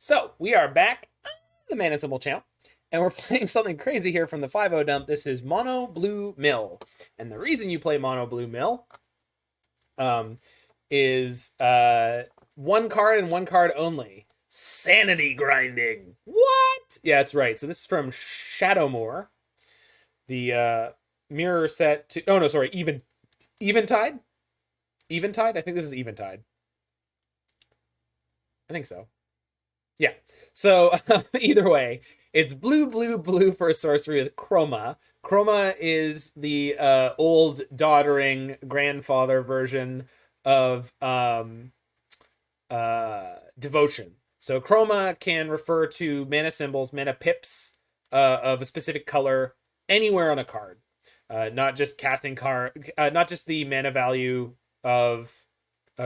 So, we are back on the Mana Symbol channel, and we're playing something crazy here from the 5-0 dump. This is Mono Blue Mill. And the reason you play Mono Blue Mill is one card and one card only. Sanity Grinding. What? Yeah, that's right. So this is from Shadowmoor. The mirror set to... Oh, no, sorry. Eventide? Eventide? I think this is Eventide. I think so. Yeah. So either way, it's blue, blue, blue for a sorcery with Chroma. Chroma is the old doddering grandfather version of Devotion. So Chroma can refer to mana symbols, mana pips of a specific color anywhere on a card. Not just not just the mana value of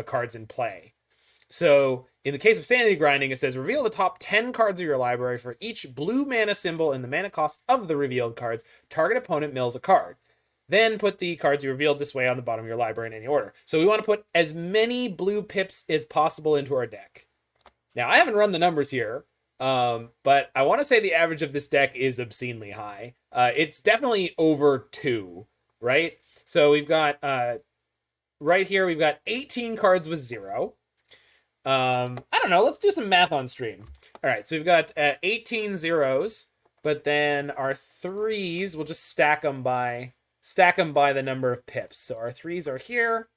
cards in play. So in the case of Sanity Grinding, it says reveal the top 10 cards of your library for each blue mana symbol and the mana cost of the revealed cards. Target opponent mills a card. Then put the cards you revealed this way on the bottom of your library in any order. So we want to put as many blue pips as possible into our deck. Now, I haven't run the numbers here, but I want to say the average of this deck is obscenely high. It's definitely over 2, right? So we've got, right here, we've got 18 cards with 0. I don't know. Let's do some math on stream. All right. So we've got 18 zeros, but then our 3s, we'll just stack them by the number of pips. So our 3s are here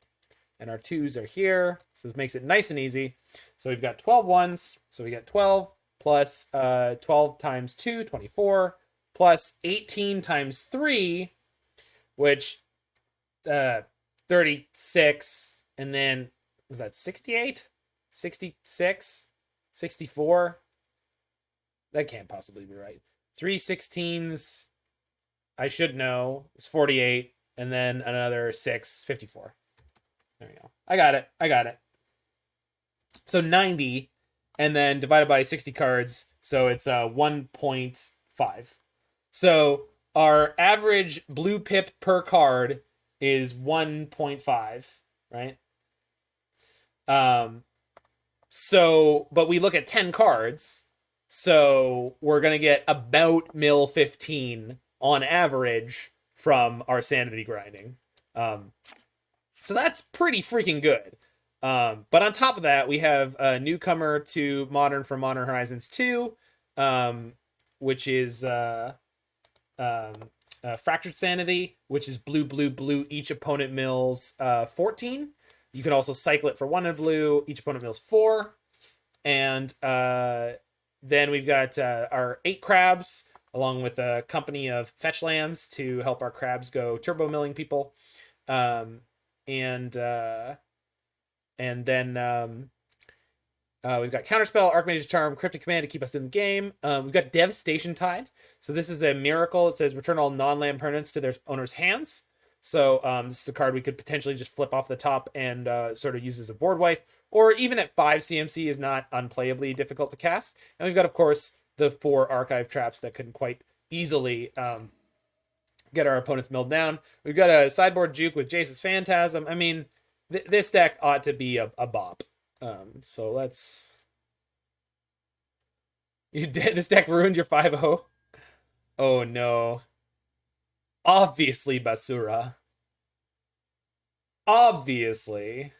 and our 2s are here. So this makes it nice and easy. So we've got 12 ones. So we got 12 plus 12 times 2, 24, plus 18 times 3, which 36. And then was that 68? 66, 64. That can't possibly be right. 3 16s, I should know, it's 48, and then another 6, 54. There we go. I got it. So 90, and then divided by 60 cards, so it's 1.5. So our average blue pip per card is 1.5, right? So, but we look at 10 cards, so we're going to get about mill 15 on average from our Sanity Grinding. So that's pretty freaking good. But on top of that, we have a newcomer to Modern for Modern Horizons 2, which is Fractured Sanity, which is blue, blue, blue. Each opponent mills 14. You can also cycle it for 1 in blue. Each opponent mills 4. And then we've got our 8 crabs, along with a company of fetch lands to help our crabs go turbo milling people. And then we've got Counterspell, Archmage Charm, Cryptic Command to keep us in the game. We've got Devastation Tide. So this is a miracle. It says return all non-land permanents to their owner's hands. So this is a card we could potentially just flip off the top and sort of use as a board wipe. Or even at 5 CMC is not unplayably difficult to cast. And we've got, of course, the 4 archive traps that can quite easily get our opponents milled down. We've got a sideboard juke with Jace's Phantasm. I mean, this deck ought to be a bop. So let's... You did? This deck ruined your 5-0? Oh, no. Obviously, Basura. Obviously.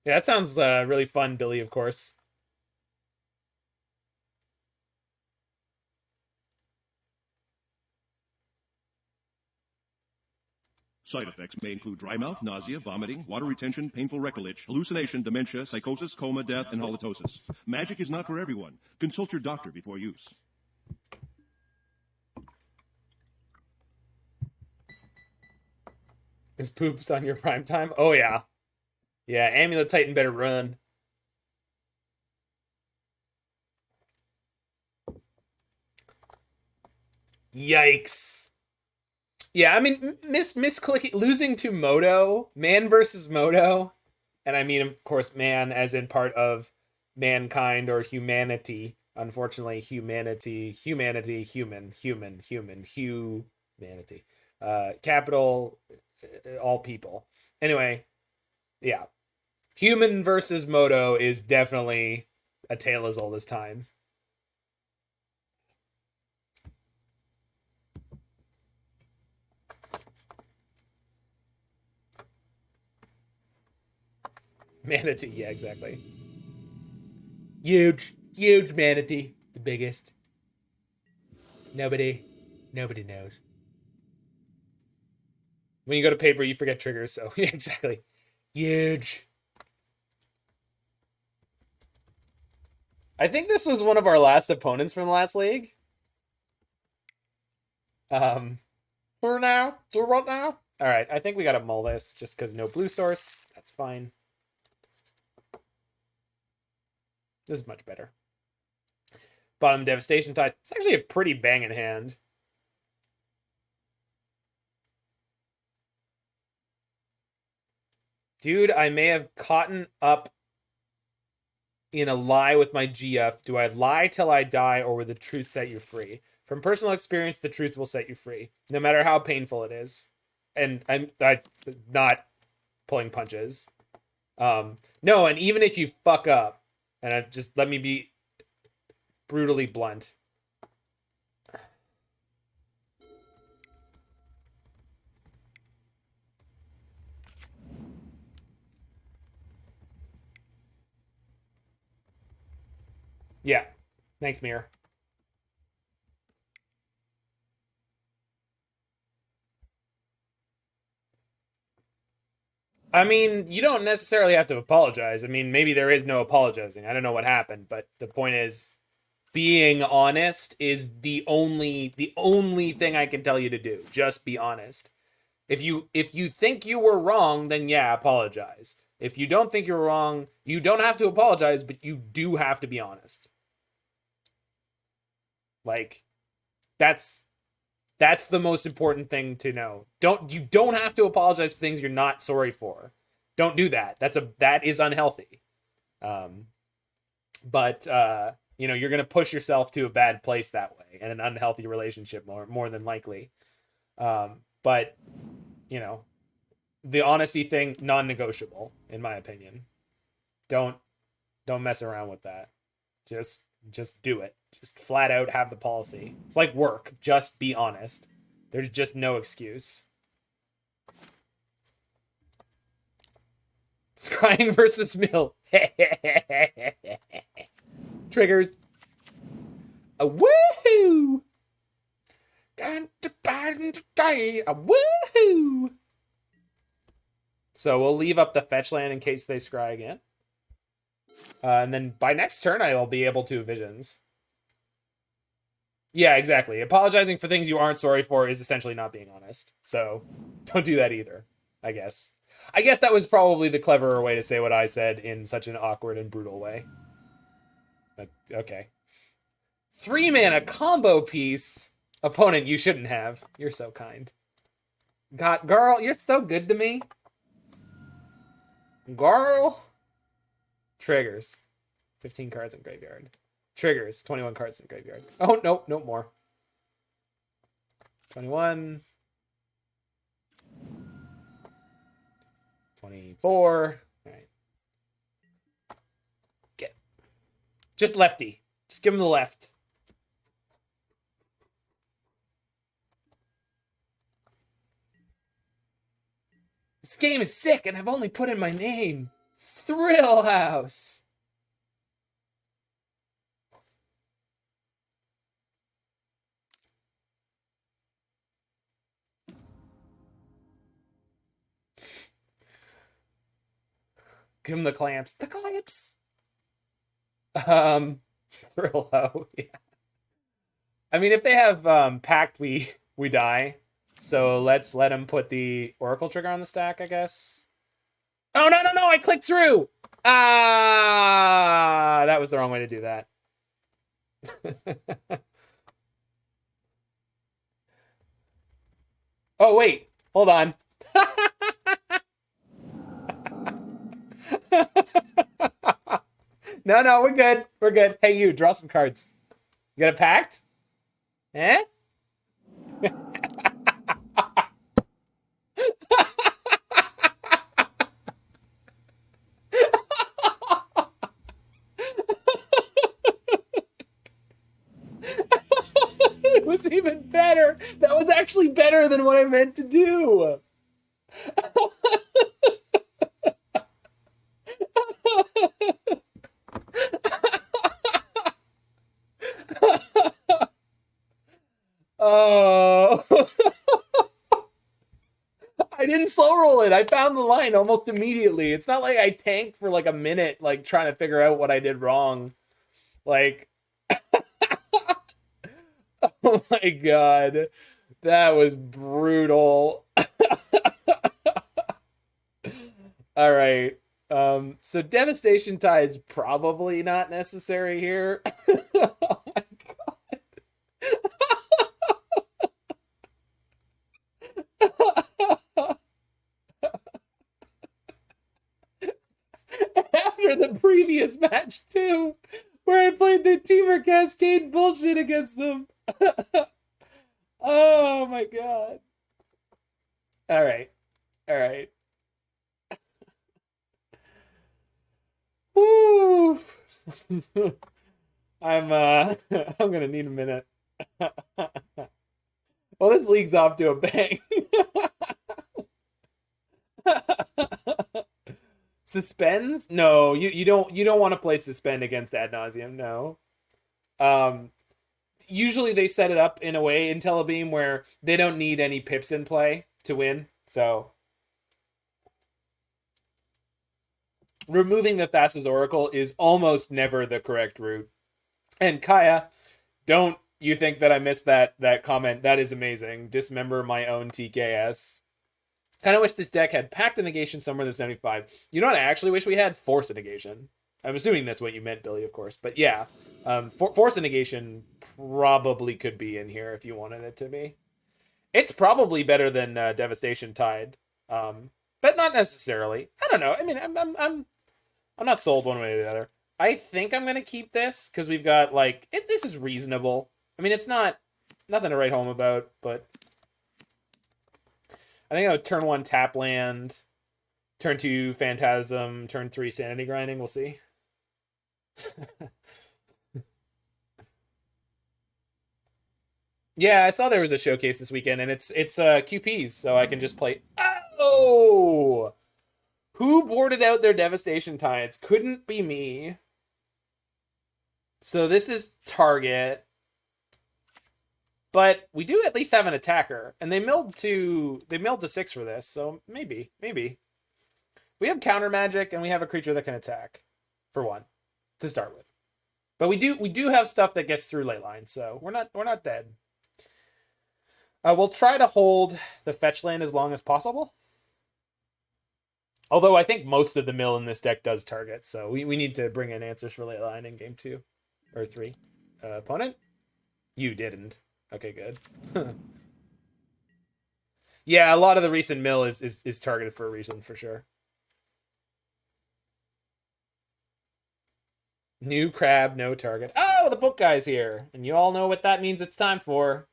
Yeah, that sounds really fun, Billy, of course. Side effects may include dry mouth, nausea, vomiting, water retention, painful recordage, hallucination, dementia, psychosis, coma, death, and halitosis. Magic is not for everyone. Consult your doctor before use. Is poops on your prime time? Oh, yeah. Yeah, Amulet Titan better run. Yikes. Yeah, I mean, misclicking, losing to Moto, man versus Moto, and I mean, of course, man as in part of mankind or humanity, Unfortunately, humanity, human. Capital, all people. Anyway, yeah. Human versus Moto is definitely a tale as old as time. Manatee, yeah, exactly. Huge manatee. The biggest. Nobody knows. When you go to paper, you forget triggers, so yeah, exactly. Huge. I think this was one of our last opponents from the last league. For now? Do what now? Alright, I think we gotta mull this just because no blue source. That's fine. This is much better. Bottom Devastation Tide. It's actually a pretty banging hand. Dude, I may have caught up in a lie with my GF. Do I lie till I die, or will the truth set you free? From personal experience, the truth will set you free, no matter how painful it is. And I'm not pulling punches. No, and even if you fuck up, and just let me be brutally blunt. Yeah. Thanks, Mir. I mean, you don't necessarily have to apologize. I mean, maybe there is no apologizing. I don't know what happened, but the point is, being honest is the only thing I can tell you to do. Just be honest. If you think you were wrong, then yeah, apologize. If you don't think you're wrong, you don't have to apologize, but you do have to be honest. Like, that's the most important thing to know. You don't have to apologize for things you're not sorry for. Don't do that. That is unhealthy. But you're gonna push yourself to a bad place that way, and an unhealthy relationship more than likely. But the honesty thing, non-negotiable, in my opinion. Don't mess around with that. Just do it. Just flat out have the policy. It's like work. Just be honest. There's just no excuse. Scrying versus Mill. Triggers. A woohoo! Got to burn today. A woohoo! So we'll leave up the fetch land in case they scry again. And then by next turn, I'll be able to visions. Yeah, exactly. Apologizing for things you aren't sorry for is essentially not being honest. So don't do that either, I guess. I guess that was probably the cleverer way to say what I said in such an awkward and brutal way. But, okay. 3-mana combo piece. Opponent you shouldn't have. You're so kind. God, girl, you're so good to me. Girl. Triggers. 15 cards in graveyard. Triggers. 21 cards in graveyard. Oh, no more. 21. 24. All right. Get. Just lefty. Just give him the left. This game is sick, and I've only put in my name. Thrill House. Give him the clamps. The clamps. Thrill Ho. Yeah. I mean, if they have Pact, we die. So let's let him put the Oracle trigger on the stack, I guess. Oh, no, I clicked through. That was the wrong way to do that. Oh, wait. Hold on. No, we're good. We're good. Hey, you, draw some cards. You got a pact? Eh? It was even better. That was actually better than what I meant to do. Oh. I didn't slow roll it. I found the line almost immediately. It's not like I tanked for like a minute, like trying to figure out what I did wrong. Like, oh my god, that was brutal. All right. So Devastation Tide's probably not necessary here. Oh my god. After the previous match too, where I played the Teamer Cascade bullshit against them. Oh my god. All right. All right. Woo. I'm I'm gonna need a minute. Well, this league's off to a bang. Suspends? No, you don't want to play suspend against ad nauseum. No. Usually they set it up in a way in Telebeam where they don't need any pips in play to win. So removing the Thassa's Oracle is almost never the correct route. And Kaya, don't you think that I missed that comment? That is amazing. Dismember my own TKS. Kind of wish this deck had Pact of Negation somewhere in the 75. You know what I actually wish we had? Force of Negation. I'm assuming that's what you meant, Billy, of course. But yeah, Force of Negation probably could be in here if you wanted it to be. It's probably better than Devastation Tide, but not necessarily. I don't know. I mean, I'm not sold one way or the other. I think I'm gonna keep this because we've got like this is reasonable. I mean, it's not nothing to write home about, but I think I would turn 1 tap land, turn 2 Phantasm, turn 3 Sanity Grinding. We'll see. Yeah, I saw there was a showcase this weekend, and it's QPs, so I can just play. Oh, who boarded out their Devastation Tides? Couldn't be me. So this is target. But we do at least have an attacker, and they milled to 6 for this, so maybe. We have counter magic, and we have a creature that can attack, for 1, to start with. But we do have stuff that gets through ley line, so we're not dead. We'll try to hold the fetch land as long as possible. Although I think most of the mill in this deck does target, so we need to bring in answers for ley line in game 2 or 3. Opponent, you didn't. Okay, good. Yeah, a lot of the recent mill is targeted for a reason, for sure. New crab, no target. Oh, the book guy's here. And you all know what that means it's time for.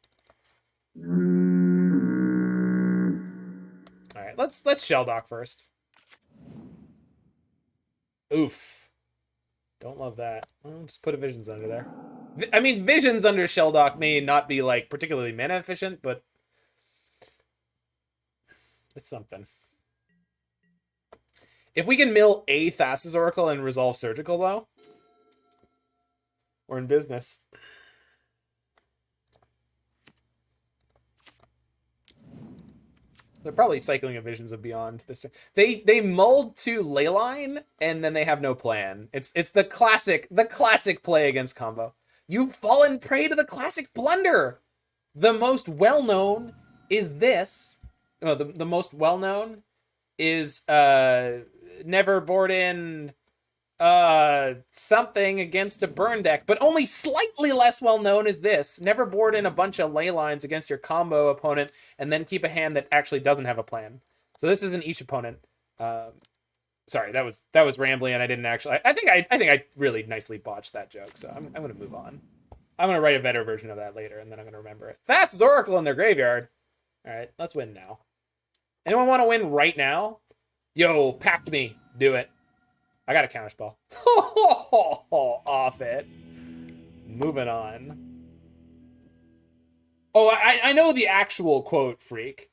Alright, let's Shelldock first. Oof. Don't love that. Well, just put a Visions under there. I mean, Visions under Shelldock may not be, like, particularly mana efficient, but it's something. If we can mill a Thassa's Oracle and resolve Surgical, though, we're in business. They're probably cycling a Visions of Beyond this turn. They mulled to Leyline, and then they have no plan. It's the classic play against combo. You've fallen prey to the classic blunder. The most well-known is this. Oh, the most well-known is never board in something against a burn deck, but only slightly less well-known is this. Never board in a bunch of ley lines against your combo opponent and then keep a hand that actually doesn't have a plan. So this is an each opponent. Sorry, that was rambling, and I didn't actually. I think I really nicely botched that joke. So I'm gonna move on. I'm gonna write a better version of that later, and then I'm gonna remember it. Fastest Oracle in their graveyard. All right, let's win now. Anyone want to win right now? Yo, pack me. Do it. I got a counterspell. Off it. Moving on. Oh, I know the actual quote, freak.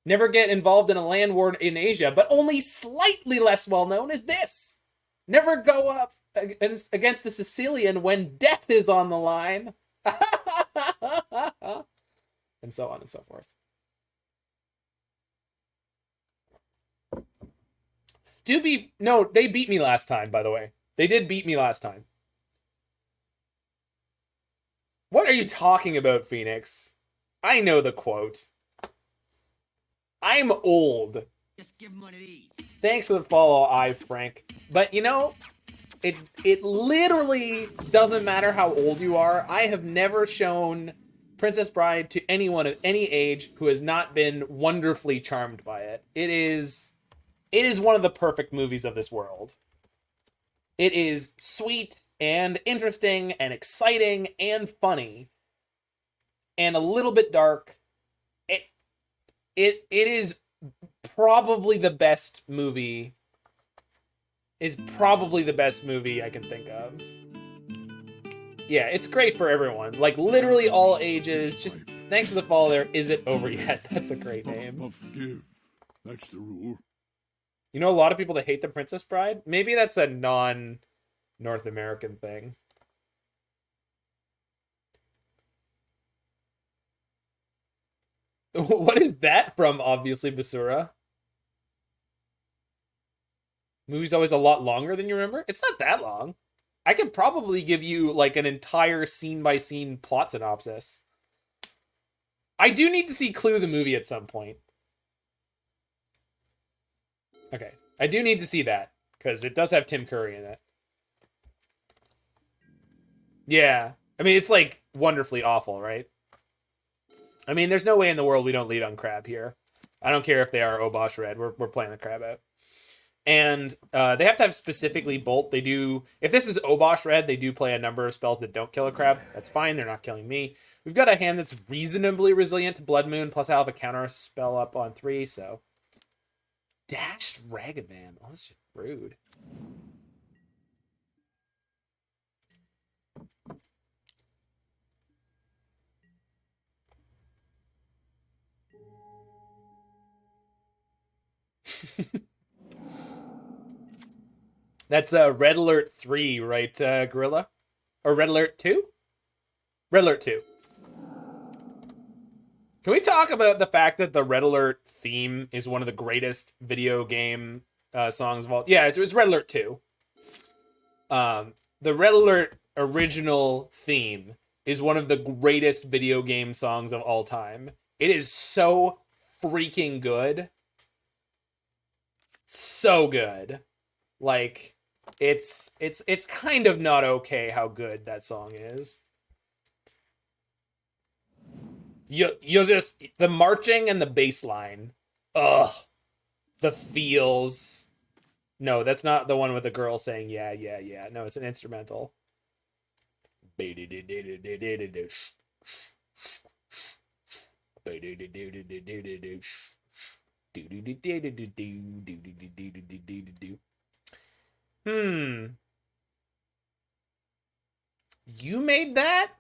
Never get involved in a land war in Asia, but only slightly less well known is this. Never go up against a Sicilian when death is on the line. And so on and so forth. No, they beat me last time, by the way. They did beat me last time. What are you talking about, Phoenix? I know the quote. I'm old. Just give him one of these. Thanks for the follow, Frank. But you know, it literally doesn't matter how old you are. I have never shown Princess Bride to anyone of any age who has not been wonderfully charmed by it. It is one of the perfect movies of this world. It is sweet and interesting and exciting and funny and a little bit dark. It is probably the best movie. Is probably the best movie I can think of. Yeah, it's great for everyone. Like literally all ages. Just thanks for the follow there. Is it over yet? That's a great name. Forgive. That's the rule. You know a lot of people that hate The Princess Bride? Maybe that's a non-North American thing. What is that from, obviously, Basura? Movie's always a lot longer than you remember? It's not that long. I could probably give you, like, an entire scene-by-scene plot synopsis. I do need to see Clue the movie at some point. Okay. I do need to see that, because it does have Tim Curry in it. Yeah. I mean, it's, like, wonderfully awful, right? I mean, there's no way in the world we don't lead on Crab here. I don't care if they are Obosh Red. We're playing the Crab out. And they have to have specifically Bolt. They do... If this is Obosh Red, they do play a number of spells that don't kill a Crab. That's fine. They're not killing me. We've got a hand that's reasonably resilient to Blood Moon, plus I have a counter spell up on 3, so... Dashed Ragavan. Oh, that's just rude. That's Red Alert 3, right, Gorilla? Or Red Alert 2? Red Alert 2. Can we talk about the fact that the Red Alert theme is one of the greatest video game songs of all? Yeah, it was Red Alert 2. The Red Alert original theme is one of the greatest video game songs of all time. It is so freaking good. So good. Like, it's kind of not okay how good that song is. You'll just... The marching and the bass line. Ugh. The feels. No, that's not the one with the girl saying, yeah, yeah, yeah. No, it's an instrumental. You made that?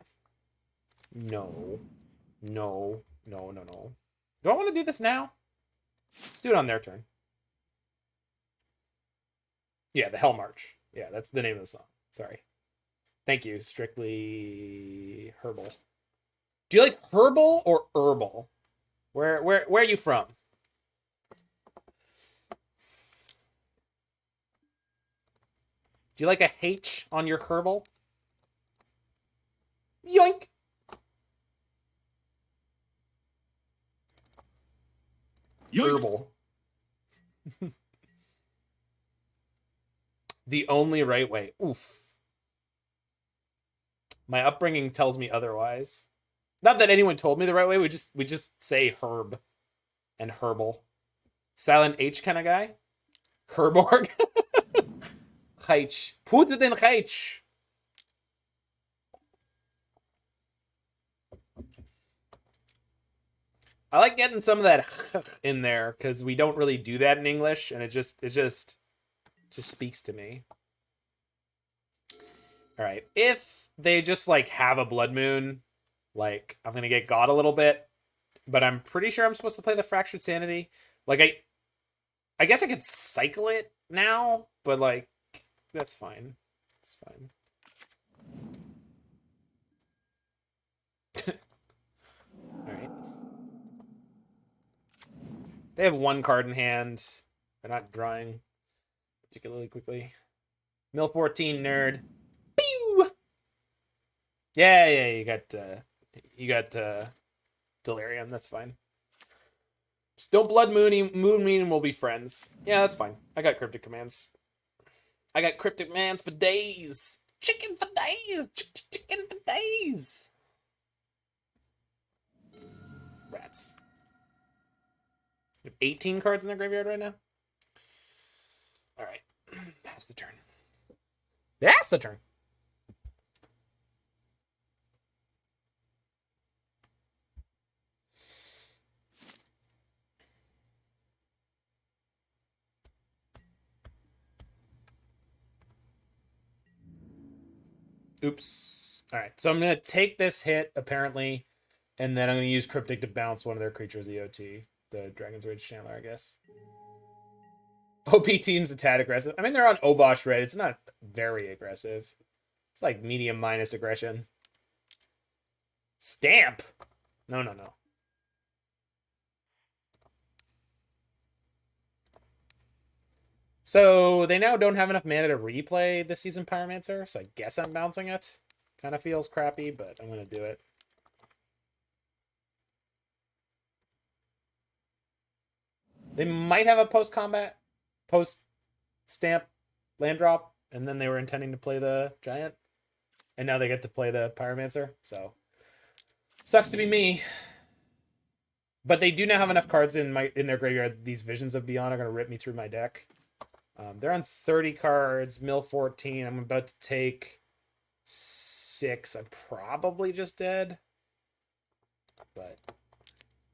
No. No. No, no, no. Do I want to do this now? Let's do it on their turn. Yeah, the Hell March. Yeah, that's the name of the song. Sorry. Thank you. Strictly Herbal. Do you like Herbal or Herbal? Where are you from? Do you like a H on your Herbal? Yoink! Yoink. Herbal. The only right way. Oof. My upbringing tells me otherwise. Not that anyone told me the right way. We just say herb and herbal. Silent H kind of guy. Herborg. Heich. Put it in Heich. I like getting some of that in there because we don't really do that in English, and it just speaks to me. All right, if they just like have a Blood Moon, like I'm gonna get got a little bit, but I'm pretty sure I'm supposed to play the Fractured Sanity. Like I guess I could cycle it now, but like that's fine. It's fine. All right. They have one card in hand. They're not drawing particularly quickly. Mill 14 nerd. Pew! Yeah, you got Delirium. That's fine. Just don't Blood Moon me and we'll be friends. Yeah, that's fine. I got Cryptic Commands. I got Cryptic Commands for days. Chicken for days. Chicken for days. Rats. You have 18 cards in their graveyard right now? Alright. Pass the turn. Pass the turn. Oops. Alright, so I'm going to take this hit, apparently, and then I'm going to use Cryptic to bounce one of their creatures EOT. The Dragon's Rage Chandler, I guess. OP team's a tad aggressive. I mean, they're on Obosh red. It's not very aggressive. It's like medium minus aggression. Stamp? No. So they now don't have enough mana to replay this season Pyromancer, so I guess I'm bouncing it. Kind of feels crappy, but I'm going to do it. They might have a post-combat, post-stamp land drop, and then they were intending to play the Giant. And now they get to play the Pyromancer, so... Sucks to be me. But they do now have enough cards in their graveyard. These Visions of Beyond are going to rip me through my deck. They're on 30 cards, mill 14. I'm about to take 6. I'm probably just dead. But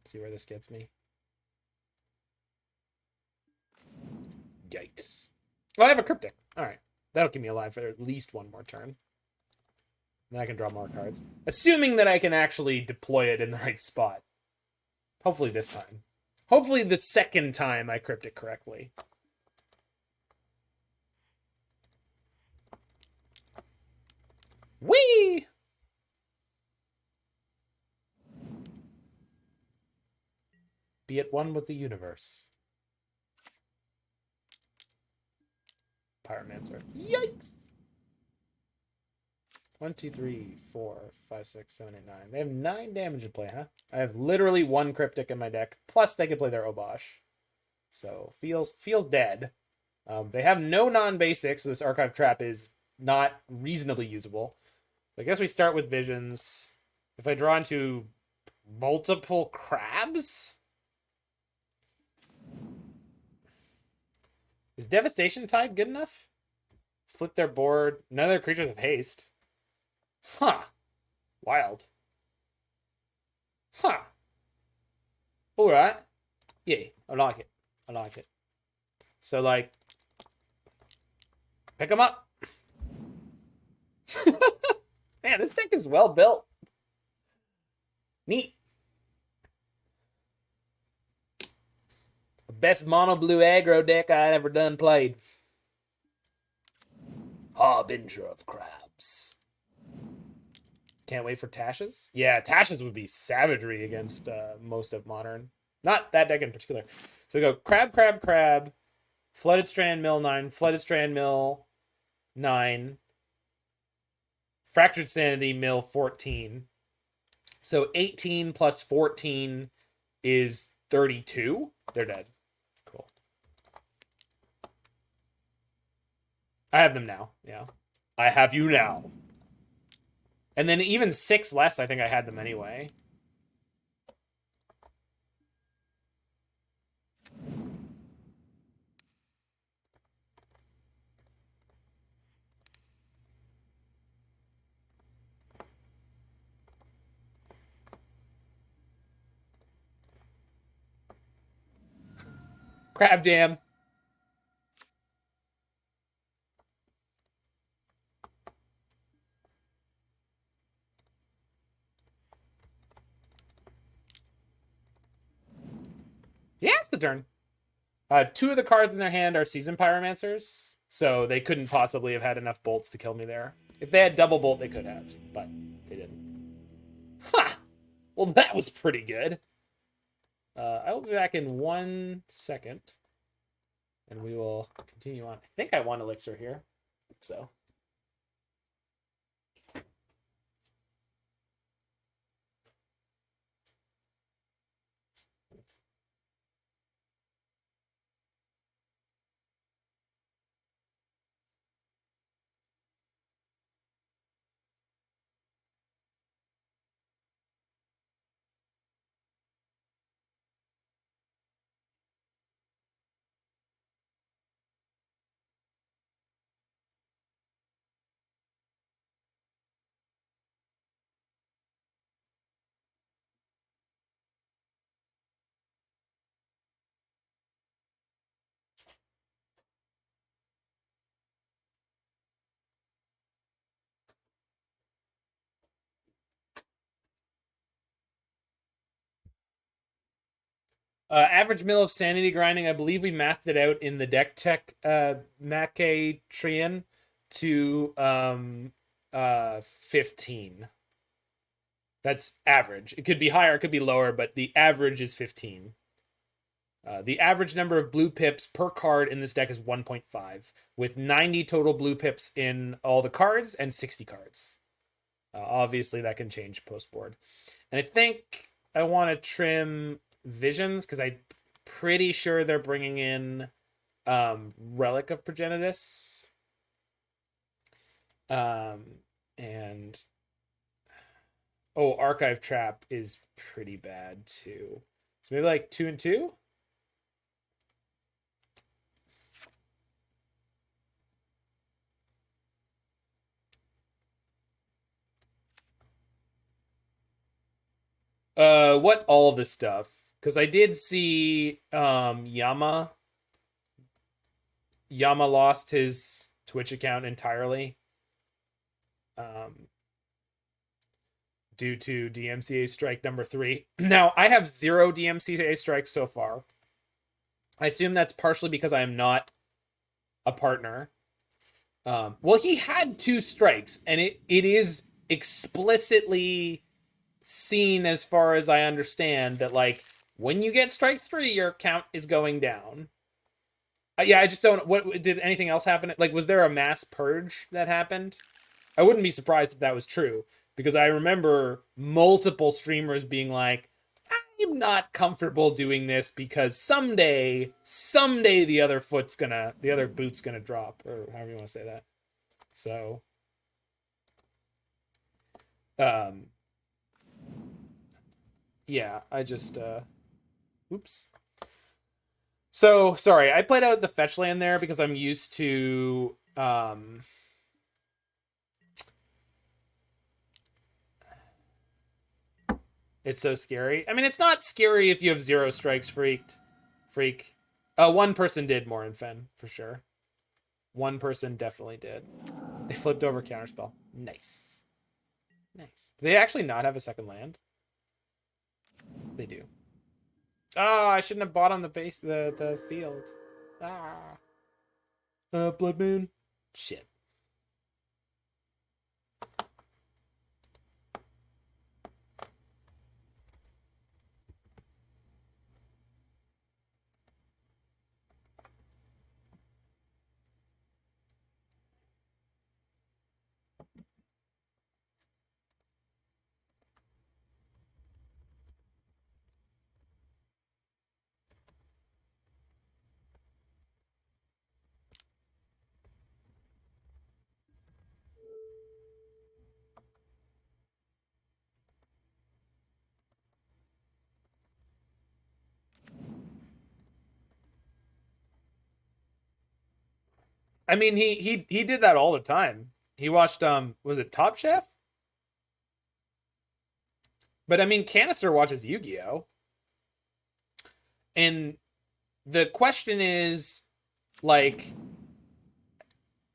see where this gets me. Yikes. Oh, I have a Cryptic. All right. That'll keep me alive for at least one more turn. Then I can draw more cards. Assuming that I can actually deploy it in the right spot. Hopefully this time. Hopefully the second time I Cryptic correctly. Whee! Be at one with the universe. Pyromancer. Yikes! 1, 2, 3, 4, 5, 6, 7, 8, 9. They have 9 damage in play, huh? I have literally 1 Cryptic in my deck. Plus they can play their Obosh. So feels dead. They have no non-basics, so this Archive Trap is not reasonably usable. I guess we start with Visions. If I draw into multiple crabs? Is Devastation Tide good enough? Flip their board. None of their creatures have haste. Huh. Wild. Huh. Alright. Yeah, I like it. I like it. So, like, pick them up. Man, this deck is well built. Neat. The best mono blue aggro deck I'd ever done played. Harbinger of Crabs. Can't wait for Tashes. Yeah, Tashes would be savagery against most of Modern. Not that deck in particular. So we go Crab, Crab, Crab, Flooded Strand, Mill 9, Flooded Strand, Mill 9, Fractured Sanity, Mill 14. So 18 plus 14 is 32. They're dead. Cool. I have them now. Yeah. I have you now. And then even 6 less, I think I had them anyway. Crab Jam. Yeah, it's the turn. Two of the cards in their hand are Season Pyromancers, so they couldn't possibly have had enough bolts to kill me there. If they had double bolt, they could have, but they didn't. Ha! Well, that was pretty good. I will be back in 1 second, and we will continue on. I think I want Elixir here, so. Average mill of Sanity Grinding, I believe we mathed it out in the deck check Macatrian to 15. That's average. It could be higher, it could be lower, but the average is 15. The average number of blue pips per card in this deck is 1.5, with 90 total blue pips in all the cards and 60 cards. Obviously, that can change post board. And I think I want to trim Visions because I'm pretty sure they're bringing in Relic of Progenitus. And Archive Trap is pretty bad too. So maybe like 2 and 2. What all of this stuff? Because I did see Yama lost his Twitch account entirely due to DMCA strike number 3. Now, I have 0 DMCA strikes so far. I assume that's partially because I am not a partner. Well, he had 2 strikes, and it is explicitly seen, as far as I understand, that like when you get strike 3, your count is going down. Yeah, I just don't. What did anything else happen? Like, was there a mass purge that happened? I wouldn't be surprised if that was true, because I remember multiple streamers being like, "I'm not comfortable doing this because someday the other boot's gonna drop," or however you want to say that. So, yeah, I just oops. So, sorry, I played out the fetch land there because I'm used to it's so scary. I mean, it's not scary if you have 0 strikes, freak. One person did more in Fen, for sure. One person definitely did. They flipped over Counterspell. Nice. Nice. Do they actually not have a second land? They do. Oh, I shouldn't have bought on the field. Blood Moon. Shit. I mean, he did that all the time. He watched was it Top Chef? But I mean, Canister watches Yu-Gi-Oh! And the question is, like,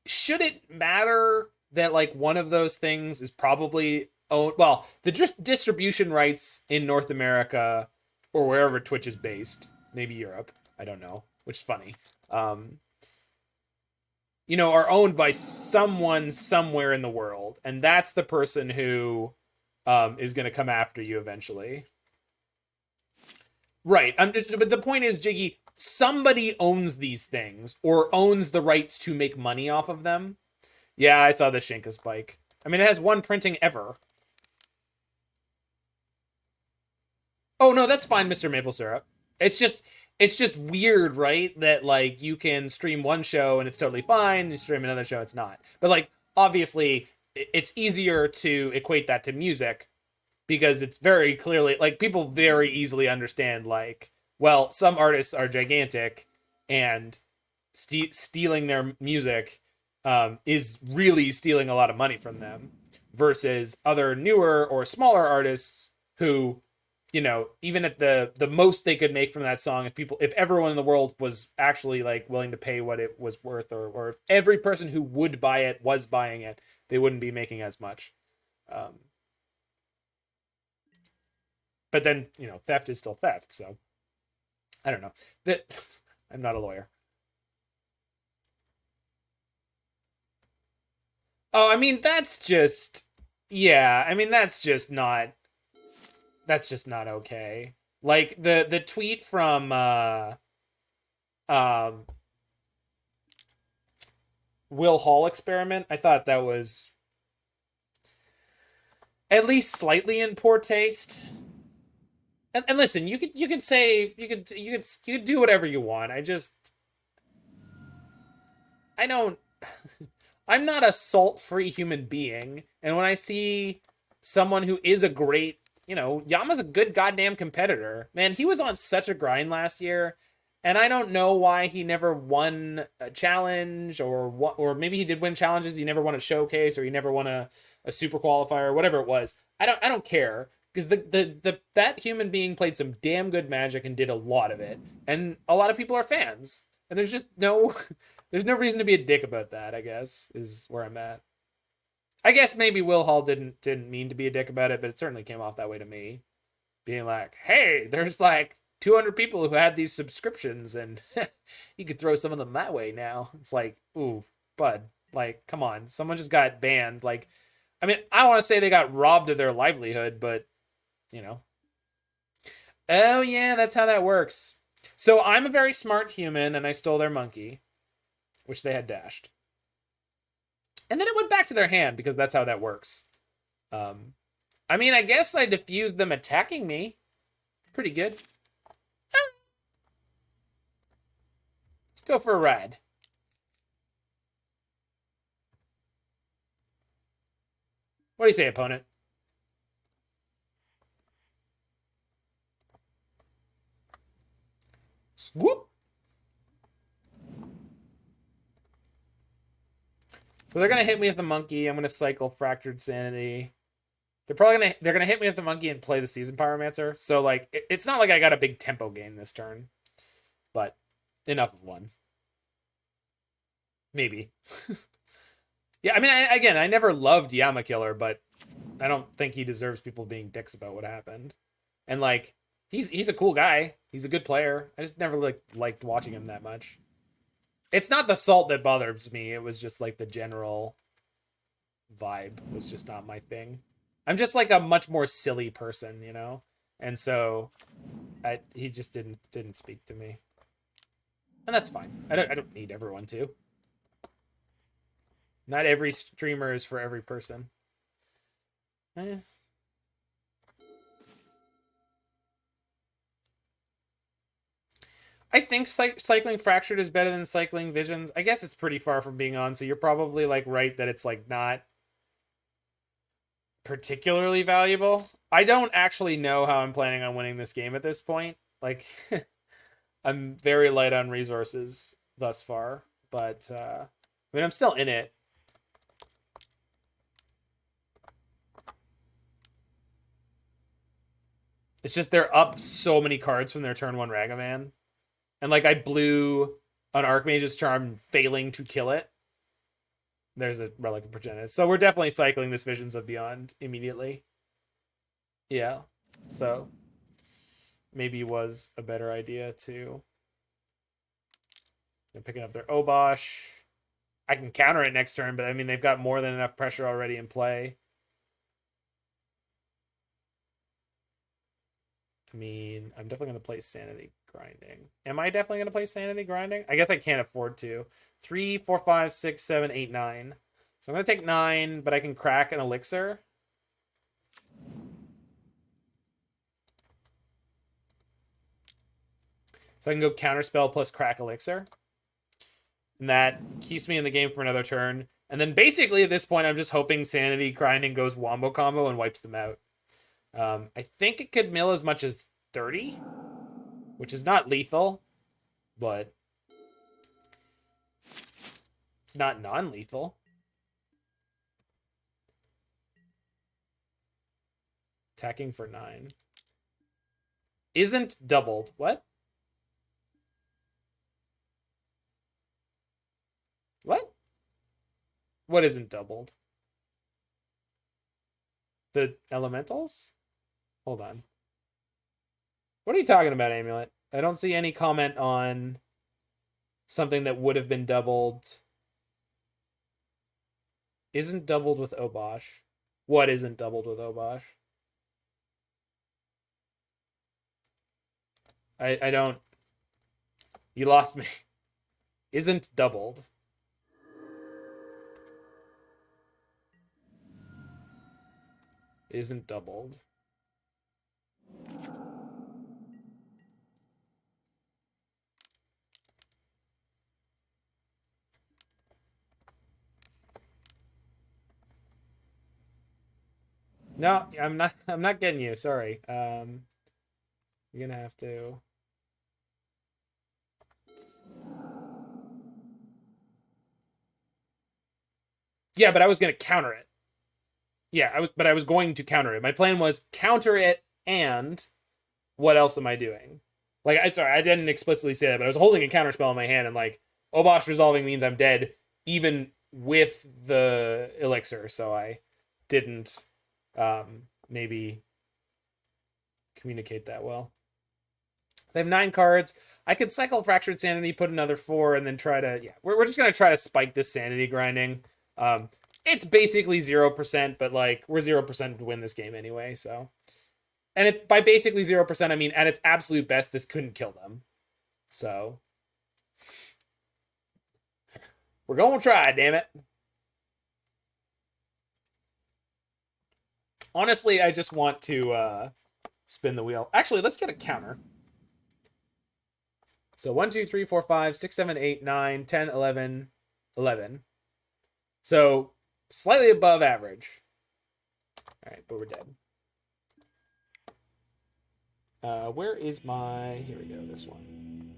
should it matter that like one of those things is probably owned? Well, the distribution rights in North America or wherever Twitch is based, maybe Europe, I don't know, which is funny. You know, are owned by someone somewhere in the world, and that's the person who is going to come after you eventually. Right. But the point is, Jiggy, somebody owns these things or owns the rights to make money off of them. Yeah, I saw the Shinka spike. I mean, it has one printing ever. Oh, no, that's fine, Mr. Maple Syrup. It's just weird, right? That, like, you can stream one show and it's totally fine. You stream another show, it's not. But, like, obviously, it's easier to equate that to music because it's very clearly, like, people very easily understand, like, well, some artists are gigantic and stealing their music is really stealing a lot of money from them versus other newer or smaller artists who, you know, even at the most they could make from that song, if everyone in the world was actually like willing to pay what it was worth, or if every person who would buy it was buying it, they wouldn't be making as much. But then, you know, theft is still theft, so I don't know. That I'm not a lawyer. Oh, I mean, that's just, yeah, I mean, that's just not okay. Like the tweet from um Will Hall experiment, I thought that was at least slightly in poor taste. And listen, you could say you could do whatever you want. I don't I'm not a salt-free human being, and when I see someone who is a great, you know, Yama's a good goddamn competitor. Man, he was on such a grind last year, and I don't know why he never won a challenge, or maybe he did win challenges, he never won a showcase, or he never won a super qualifier, or whatever it was. I don't care, because that human being played some damn good Magic and did a lot of it, and a lot of people are fans, and there's just no there's no reason to be a dick about that, I guess, is where I'm at. I guess maybe Will Hall didn't mean to be a dick about it, but it certainly came off that way to me. Being like, hey, there's like 200 people who had these subscriptions, and you could throw some of them that way now. It's like, ooh, bud, like, come on. Someone just got banned. Like, I mean, I want to say they got robbed of their livelihood, but, you know. Oh, yeah, that's how that works. So I'm a very smart human, and I stole their monkey, which they had dashed. And then it went back to their hand, because that's how that works. I mean, I guess I diffused them attacking me. Pretty good. Let's go for a ride. What do you say, opponent? Swoop. So they're gonna hit me with the monkey. I'm gonna cycle Fractured Sanity. They're gonna hit me with the monkey and play the Season Pyromancer. So like it's not like I got a big tempo gain this turn, but enough of one. Maybe. Yeah, I mean, I never loved Yama Killer, but I don't think he deserves people being dicks about what happened. And like he's a cool guy. He's a good player. I just never liked watching him that much. It's not the salt that bothers me. It was just like the general vibe was just not my thing. I'm just like a much more silly person, you know? And so he just didn't speak to me. And that's fine. I don't need everyone to. Not every streamer is for every person. I think cycling Fractured is better than cycling Visions. I guess it's pretty far from being on, so you're probably like right that it's like not particularly valuable. I don't actually know how I'm planning on winning this game at this point. Like, I'm very light on resources thus far, but I mean, I'm still in it. It's just they're up so many cards from their turn one Ragavan. and like I blew an Archmage's Charm failing to kill it, there's a Relic of Progenitus. So we're definitely cycling this Visions of Beyond immediately. Yeah. So maybe it was a better idea to... They're picking up their Obosh. I can counter it next turn, but I mean, they've got more than enough pressure already in play. I mean, I'm definitely going to play Sanity Grinding. Am I definitely going to play Sanity Grinding? I guess I can't afford to. 3, 4, 5, 6, 7, 8, 9. So I'm going to take 9, but I can crack an Elixir. So I can go Counterspell plus crack Elixir. And that keeps me in the game for another turn. And then basically at this point, I'm just hoping Sanity Grinding goes Wombo Combo and wipes them out. I think it could mill as much as 30, which is not lethal, but it's not non-lethal. Attacking for 9. Isn't doubled. What? What? What isn't doubled? The elementals? Hold on. What are you talking about, Amulet? I don't see any comment on something that would have been doubled. Isn't doubled with Obosh. What isn't doubled with Obosh? I don't... You lost me. Isn't doubled. Isn't doubled. No, I'm not getting you. Sorry. You're gonna have to... Yeah, but I was gonna counter it. Yeah, I was going to counter it. My plan was counter it, and what else am I doing? Like, I didn't explicitly say that, but I was holding a counterspell in my hand, and like Obosh resolving means I'm dead, even with the elixir. So I didn't maybe communicate that well. They have 9 cards. I could cycle Fractured Sanity, put another 4, and then try to... Yeah, we're just going to try to spike this Sanity Grinding. It's basically 0%, but like we're 0% to win this game anyway, so... And it, by basically 0%, I mean at its absolute best, this couldn't kill them. So... We're going to try, damn it. Honestly, I just want to spin the wheel. Actually, let's get a counter. So 1, 2, 3, 4, 5, 6, 7, 8, 9, 10, 11, 11. So slightly above average. All right, but we're dead. Where is my... Here we go, this one.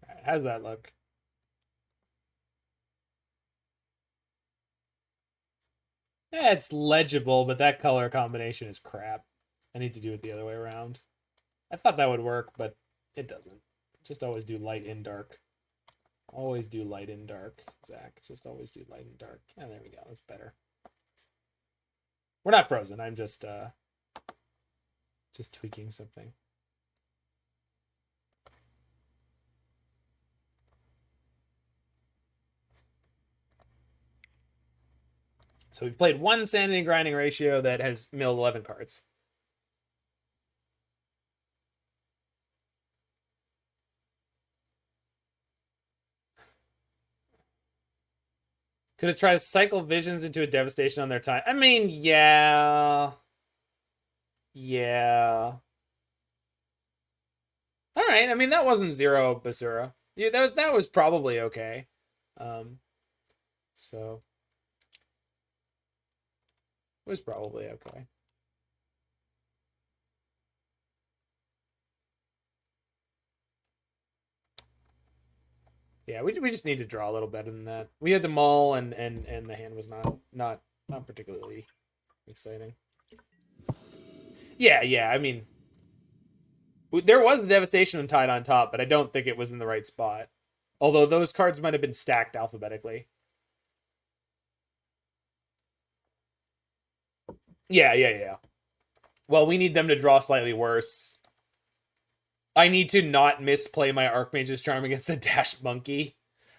All right, how's that look? Yeah, it's legible, but that color combination is crap. I need to do it the other way around. I thought that would work, but it doesn't. Just always do light in dark. Always do light in dark, Zach. Just always do light in dark. Yeah, there we go. That's better. We're not frozen. I'm just tweaking something. So we've played one Sanity Grinding ratio that has milled 11 cards. Could have tried to cycle visions into a devastation on their time. I mean, yeah. Yeah. All right. I mean, that wasn't zero Basura. Yeah, that was probably okay. So it was probably okay. Yeah, we just need to draw a little better than that. We had to mull, and the hand was not particularly exciting. Yeah. I mean, there was a Devastation Tide on top, but I don't think it was in the right spot. Although those cards might have been stacked alphabetically. Yeah. Well, we need them to draw slightly worse. I need to not misplay my Archmage's Charm against the Dashed Monkey.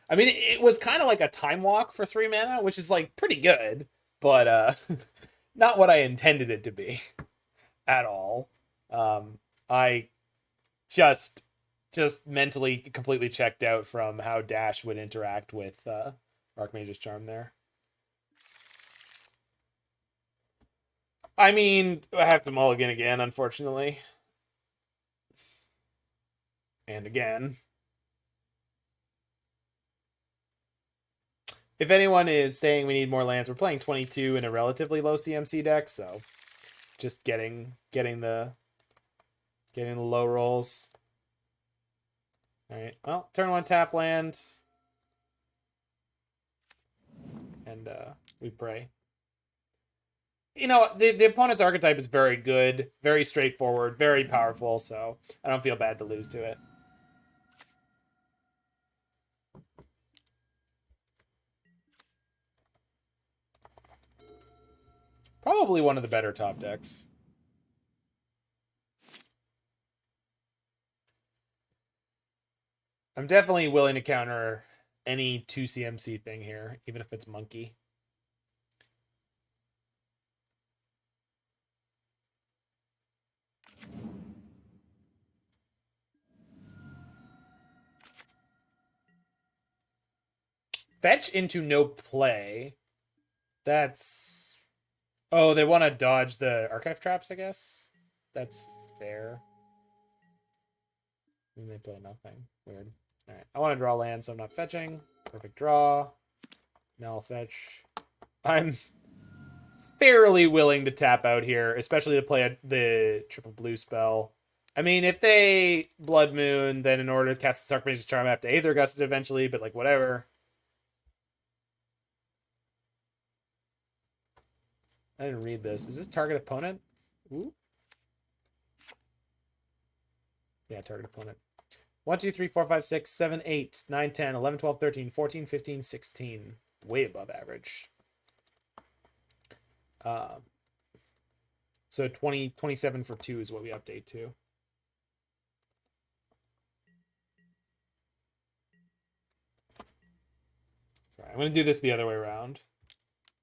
I mean, it was kind of like a Time Walk for 3 mana, which is like pretty good, but not what I intended it to be at all. I just mentally completely checked out from how Dash would interact with Archmage's Charm there. I mean, I have to mulligan again, unfortunately. And again. If anyone is saying we need more lands, we're playing 22 in a relatively low CMC deck, so just getting the low rolls. All right. Well, turn 1 tap land. And we pray. You know, the opponent's archetype is very good, very straightforward, very powerful, so I don't feel bad to lose to it. Probably one of the better top decks. I'm definitely willing to counter any 2 CMC thing here, even if it's Monkey. Fetch into no play. That's... Oh, they want to dodge the archive traps, I guess? That's fair. And they play nothing. Weird. Alright, I want to draw land, so I'm not fetching. Perfect draw. Now I'll fetch. I'm fairly willing to tap out here, especially to play the triple blue spell. I mean, if they Blood Moon, then in order to cast the Archmage's Charm, I have to Aether Gust it eventually, but like, whatever. I didn't read this. Is this target opponent? Ooh. Yeah, target opponent. 1, 2, 3, 4, 5, 6, 7, 8, 9, 10, 11, 12, 13, 14, 15, 16. Way above average. So 27 for 2 is what we update to. Sorry, I'm going to do this the other way around.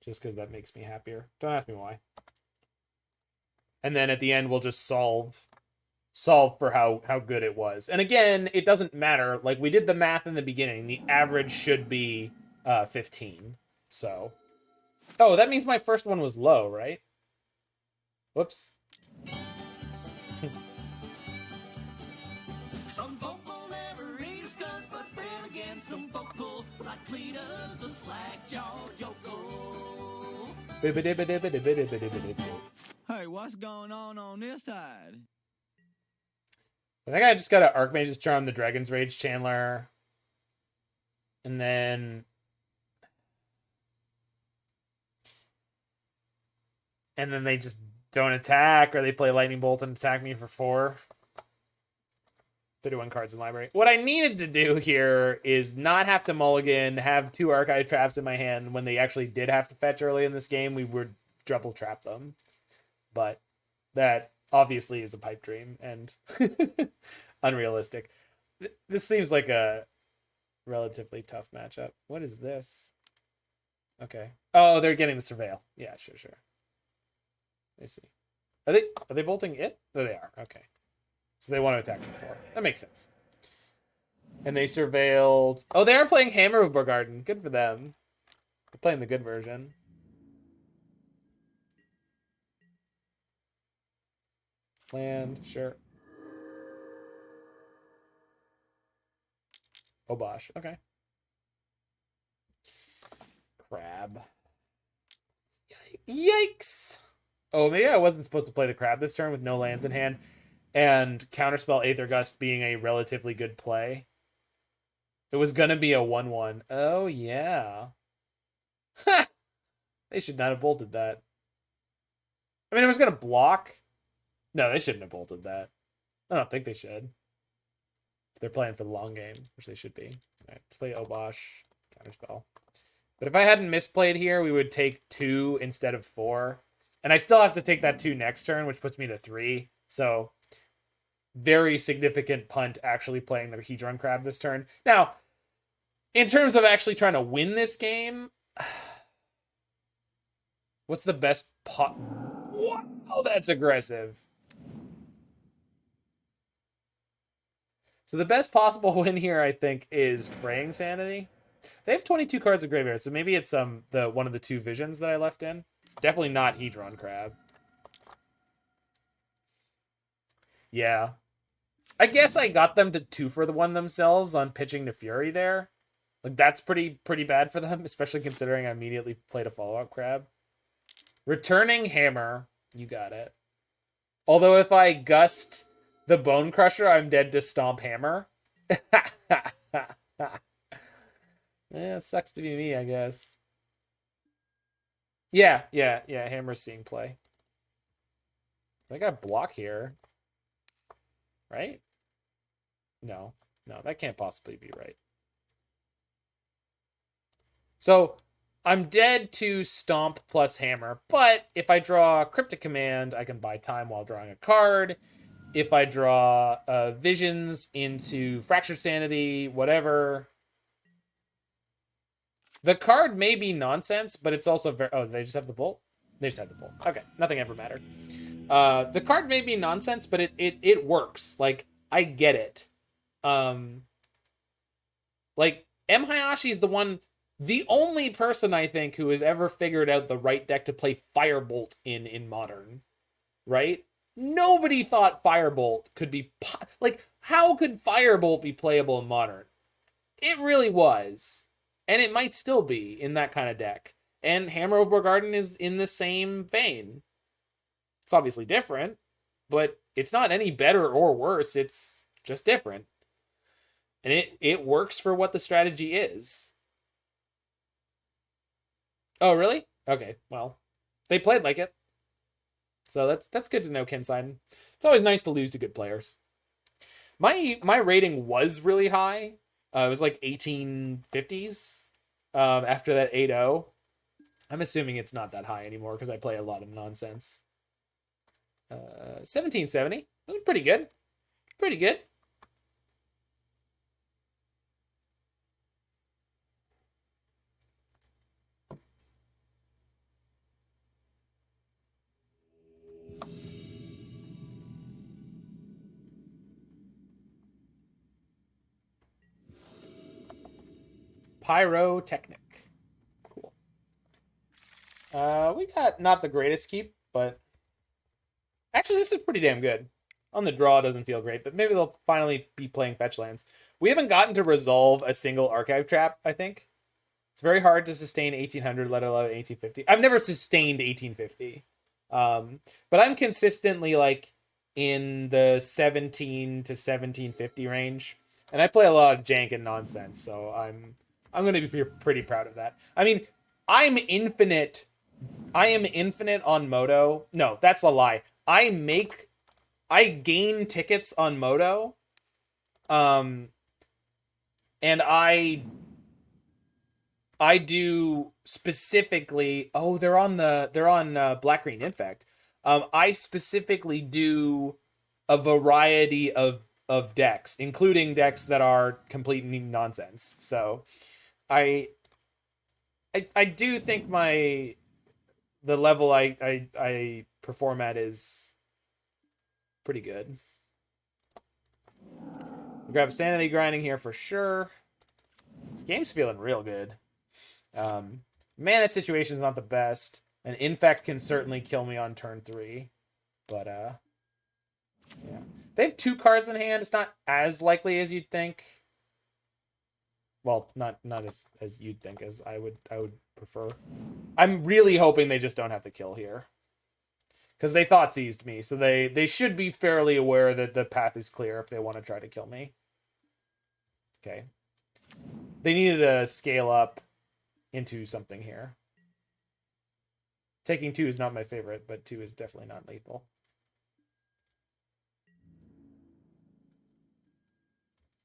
Just because that makes me happier. Don't ask me why. And then at the end, we'll just solve for how good it was. And again, it doesn't matter. Like, we did the math in the beginning. The average should be 15. So. Oh, that means my first one was low, right? Whoops. Some folk will never eat a skunk, but then again, some folk will, like Cletus, the slack-jawed yokel. Hey, what's going on this side? I think I just got an Archmage's Charm, the Dragon's Rage Chandler. And then... they just don't attack, or they play Lightning Bolt and attack me for 4. 31 cards in library. What I needed to do here is not have to mulligan, have 2 archive traps in my hand when they actually did have to fetch early in this game. We were double trap them. But that obviously is a pipe dream and unrealistic. This seems like a relatively tough matchup. What is this? Okay. Oh, they're getting the surveil. Yeah, sure. I see. Are they bolting it? Oh, they are. Okay. So they want to attack before. That makes sense. And they surveilled. Oh, they are playing Hammer of Garden. Good for them. They're playing the good version. Land, sure. Oh, bosh. Okay. Crab. Yikes! Oh, maybe I wasn't supposed to play the crab this turn with no lands in hand. And Counterspell Aether Gust being a relatively good play. It was going to be a 1-1. Oh, yeah. Ha! They should not have bolted that. I mean, it was going to block. No, they shouldn't have bolted that. I don't think they should. They're playing for the long game, which they should be. All right, play Obosh, Counterspell. But if I hadn't misplayed here, we would take 2 instead of 4. And I still have to take that 2 next turn, which puts me to 3. So, very significant punt actually playing the Hedron Crab this turn. Now, in terms of actually trying to win this game, what's the best pot? Wow, that's aggressive. So the best possible win here, I think, is Fraying Sanity. They have 22 cards of graveyard, so maybe it's the one of the 2 visions that I left in. It's definitely not Hedron Crab. Yeah. I guess I got them to 2 for the 1 themselves on pitching to Fury there. Like, that's pretty bad for them, especially considering I immediately played a follow-up Crab. Returning Hammer. You got it. Although if I gust the Bone Crusher, I'm dead to Stomp Hammer. Yeah, it sucks to be me, I guess. Yeah, Hammer's seeing play. I got a block here. Right? No, that can't possibly be right. So, I'm dead to Stomp plus Hammer, but if I draw Cryptic Command, I can buy time while drawing a card. If I draw Visions into Fractured Sanity, whatever. The card may be nonsense, but it's also very... Oh, they just have the bolt? They just have the bolt. Okay, nothing ever mattered. The card may be nonsense, but it works. Like, I get it. Like, M. Hayashi is the only person, I think, who has ever figured out the right deck to play Firebolt in Modern. Right? Nobody thought Firebolt could be... Like, how could Firebolt be playable in Modern? It really was. And it might still be in that kind of deck. And Hammer of Garden is in the same vein. It's obviously different, but it's not any better or worse. It's just different. And it works for what the strategy is. Oh, really? Okay, well, they played like it. So that's good to know, Kenseiden. It's always nice to lose to good players. My rating was really high. It was like 1850s after that 8-0. I'm assuming it's not that high anymore because I play a lot of nonsense. 1770. Pretty good. Pretty good. Pyrotechnic. Cool. We got not the greatest keep, but actually this is pretty damn good. On the draw, it doesn't feel great, but maybe they'll finally be playing fetch lands. We haven't gotten to resolve a single archive trap, I think. It's very hard to sustain 1800, let alone 1850. I've never sustained 1850. But I'm consistently like in the 17 to 1750 range. And I play a lot of jank and nonsense, so I'm going to be pretty proud of that. I mean, I am infinite on Moto. No, that's a lie. I gain tickets on Moto. And I I do specifically. Oh, they're on black green. In fact, I specifically do a variety of decks, including decks that are completely nonsense. So I I do think the level I perform at is pretty good. I'll grab Sanity Grinding here for sure. This game's feeling real good. Mana situation's not the best. An Infect can certainly kill me on turn 3. But, yeah. They have 2 cards in hand. It's not as likely as you'd think. Well, not as you'd think, as I would prefer. I'm really hoping they just don't have to kill here. Because they thought seized me, so they should be fairly aware that the path is clear if they want to try to kill me. Okay. They needed to scale up into something here. Taking 2 is not my favorite, but 2 is definitely not lethal.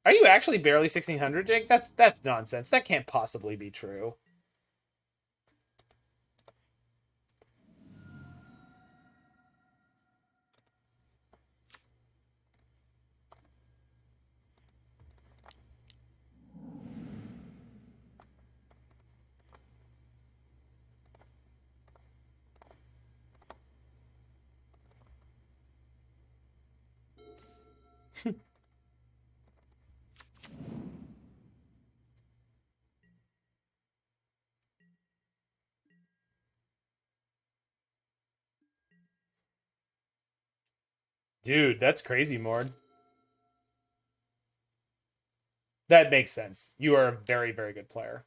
Are you actually barely 1600, Jake? That's nonsense. That can't possibly be true. Dude, that's crazy, Mord. That makes sense. You are a very, very good player.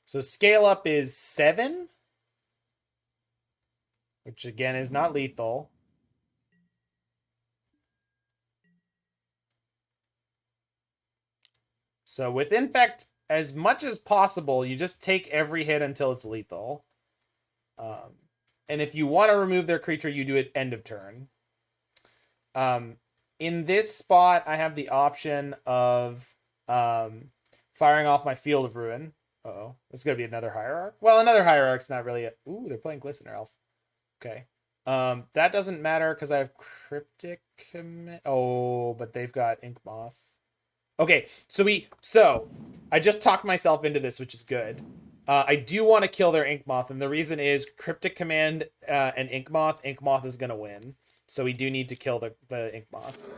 So scale up is 7, which again is not lethal. So with Infect, as much as possible, you just take every hit until it's lethal. And if you want to remove their creature, you do it end of turn. In this spot, I have the option of firing off my Field of Ruin. Uh-oh. It's going to be another Hierarch. Well, another Hierarch's not really a... Ooh, they're playing Glistener Elf. Okay. That doesn't matter because I have Cryptic Command. Oh, but they've got Ink Moth. Okay, so I just talked myself into this, which is good. I do want to kill their Ink Moth, and the reason is Cryptic Command and Ink Moth. Ink Moth is going to win. So we do need to kill the Ink Moth.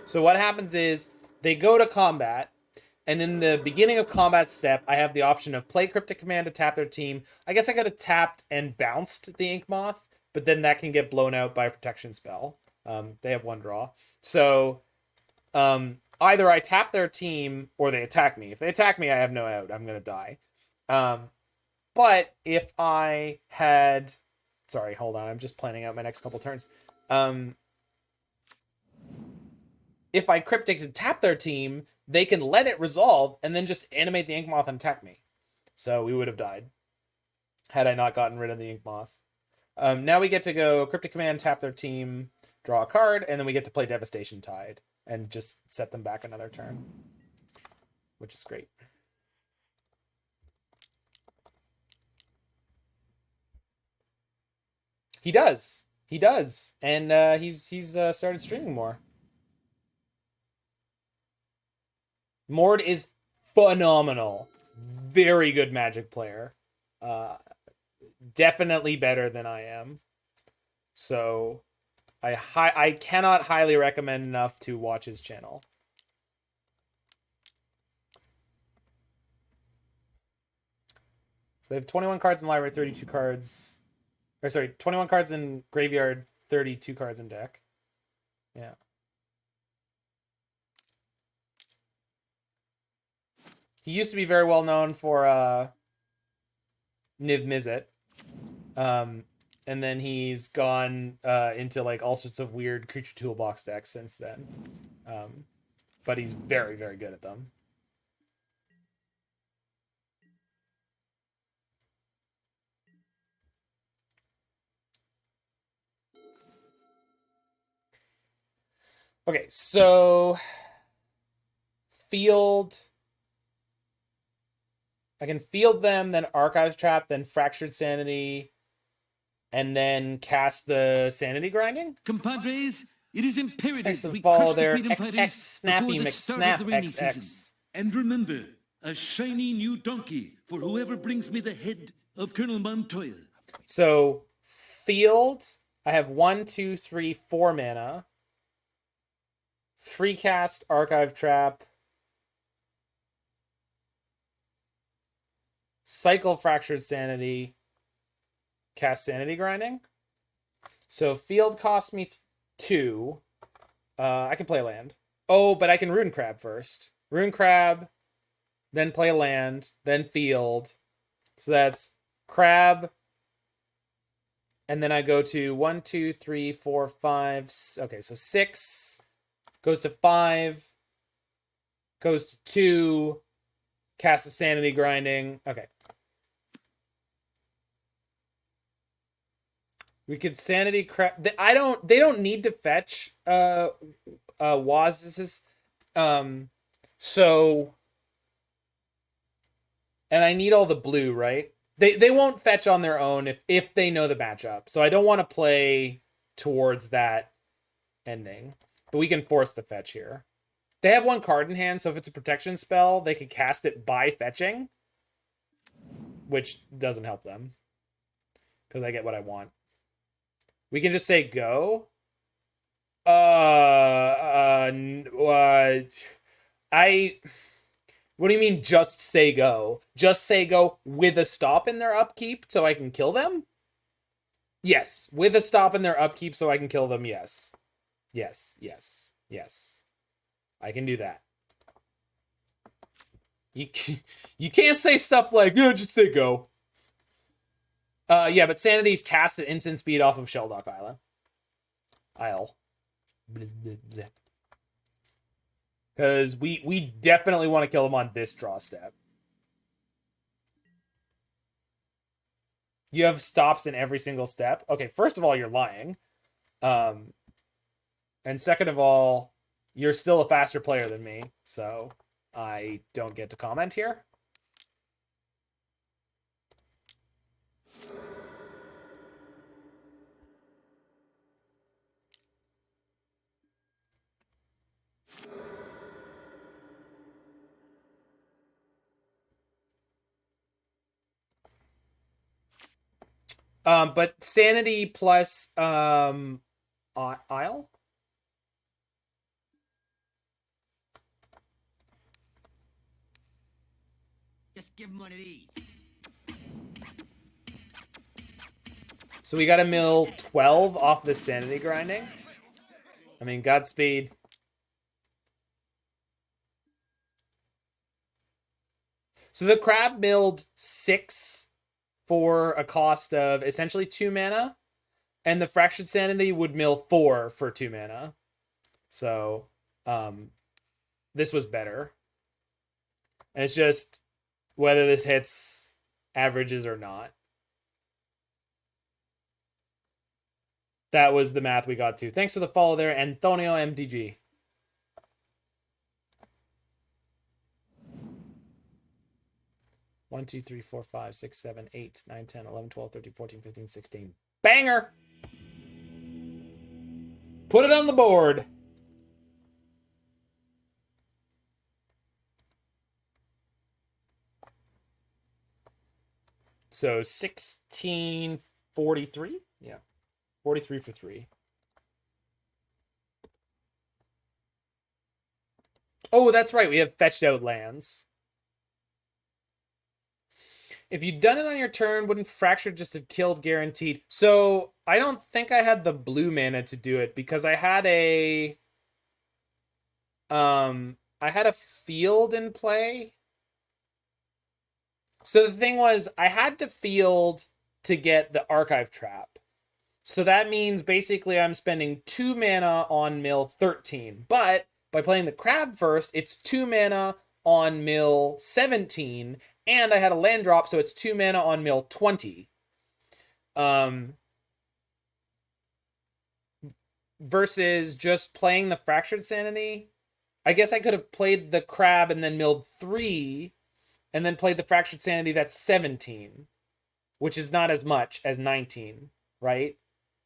So what happens is they go to combat, and in the beginning of combat step, I have the option of play Cryptic Command to tap their team. I guess I could have tapped and bounced the Ink Moth, but then that can get blown out by a protection spell. They have 1 draw. So either I tap their team or they attack me. If they attack me, I have no out. I'm going to die. But if I had... Sorry, hold on. I'm just planning out my next couple turns. If I Cryptic to tap their team, they can let it resolve and then just animate the Ink Moth and attack me. So we would have died had I not gotten rid of the Ink Moth. Now we get to go Cryptic Command, tap their team, draw a card, and then we get to play Devastation Tide and just set them back another turn, which is great. He does. He does. And he's started streaming more. Mord is phenomenal. Very good Magic player. Definitely better than I am. So I cannot highly recommend enough to watch his channel. So they have 21 cards in library, 32 cards. Or sorry, 21 cards in graveyard, 32 cards in deck. Yeah. He used to be very well known for Niv Mizzet. And then he's gone into like all sorts of weird creature toolbox decks since then. But he's very, very good at them. Okay, so field. I can field them, then Archive Trap, then Fractured Sanity, and then cast the Sanity Grinding. Compadres, it is imperative Thanks for the we follow crush the there. Freedom XX Fighters Snappy before the start of the McSnap rainy XX. season. And remember, a shiny new donkey for whoever brings me the head of Colonel Montoya. So, field, I have 1, 2, 3, 4 mana. Free cast, Archive Trap. Cycle Fractured Sanity. Cast Sanity Grinding. So, field costs me 2. I can play land. Oh, but I can Rune Crab first. Rune Crab, then play land, then field. So that's Crab. And then I go to 1, 2, 3, 4, 5. Okay, so 6 goes to 5, goes to 2, cast a Sanity Grinding. Okay. We could Sanity Crab. They don't need to fetch Waz's. So, and I need all the blue, right? They won't fetch on their own if they know the matchup. So I don't want to play towards that ending. But we can force the fetch here. They have 1 card in hand, so if it's a protection spell, they could cast it by fetching. Which doesn't help them. Because I get what I want. We can just say go. What do you mean just say go? Just say go with a stop in their upkeep so I can kill them? Yes. With a stop in their upkeep so I can kill them, yes. Yes, yes, yes. I can do that. You can't say stuff like, no, just say go. Yeah, but Sanity's cast at instant speed off of Shelldock Isle. Because we definitely want to kill him on this draw step. You have stops in every single step. Okay, first of all, you're lying. And second of all, you're still a faster player than me, so I don't get to comment here. But Sanity plus Isle? Just give him one of these. So we got to mill 12 off the Sanity Grinding. I mean, Godspeed. So the crab milled 6 for a cost of essentially 2 mana. And the Fractured Sanity would mill 4 for 2 mana. So this was better. And it's just whether this hits averages or not. That was the math we got to. Thanks for the follow there, Antonio MTG. One, 2, 3, 4, 5, 6, 7, 8, 9, 10, 11, 12, 13, 14, 15, 16. Banger! Put it on the board. So 1643? Yeah. 43 for 3. Oh, that's right. We have fetched out lands. If you'd done it on your turn, wouldn't Fracture just have killed guaranteed? So I don't think I had the blue mana to do it because I had a field in play. So the thing was, I had to field to get the Archive Trap. So that means basically I'm spending 2 mana on mill 13. But by playing the crab first, it's 2 mana on mill 17. And I had a land drop, so it's 2 mana on mill 20. Versus just playing the Fractured Sanity. I guess I could have played the crab and then milled 3 and then play the Fractured Sanity, that's 17, which is not as much as 19, right?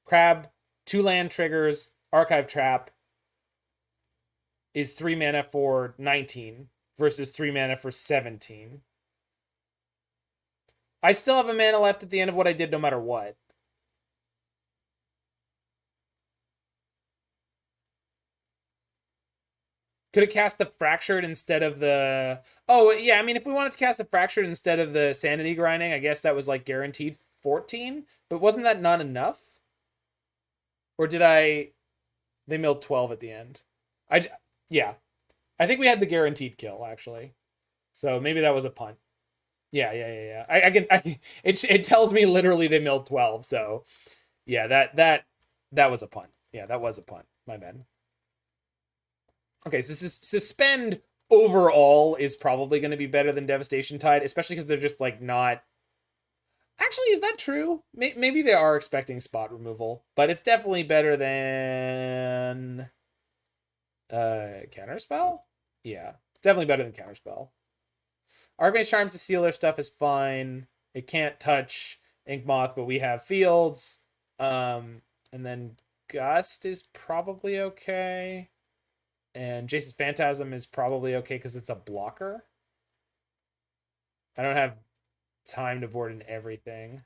Crab, 2 land triggers, Archive Trap is 3 mana for 19 versus 3 mana for 17. I still have a mana left at the end of what I did no matter what. Could have cast the Fractured instead of the... Oh, yeah, I mean, if we wanted to cast the Fractured instead of the Sanity Grinding, I guess that was, like, guaranteed 14. But wasn't that not enough? Or did I... They milled 12 at the end. Yeah. I think we had the guaranteed kill, actually. So maybe that was a punt. Yeah. It tells me literally they milled 12, so... Yeah, that was a punt. Yeah, that was a punt. My bad. Okay, so Suspend overall is probably going to be better than Devastation Tide, especially because they're just, like, not... Actually, is that true? Maybe they are expecting spot removal, but it's definitely better than... Counterspell? Yeah, it's definitely better than Counterspell. Archmage Charms to seal their stuff is fine. It can't touch Inkmoth, but we have Fields. And then Gust is probably okay. And Jace's Phantasm is probably okay because it's a blocker. I don't have time to board in everything.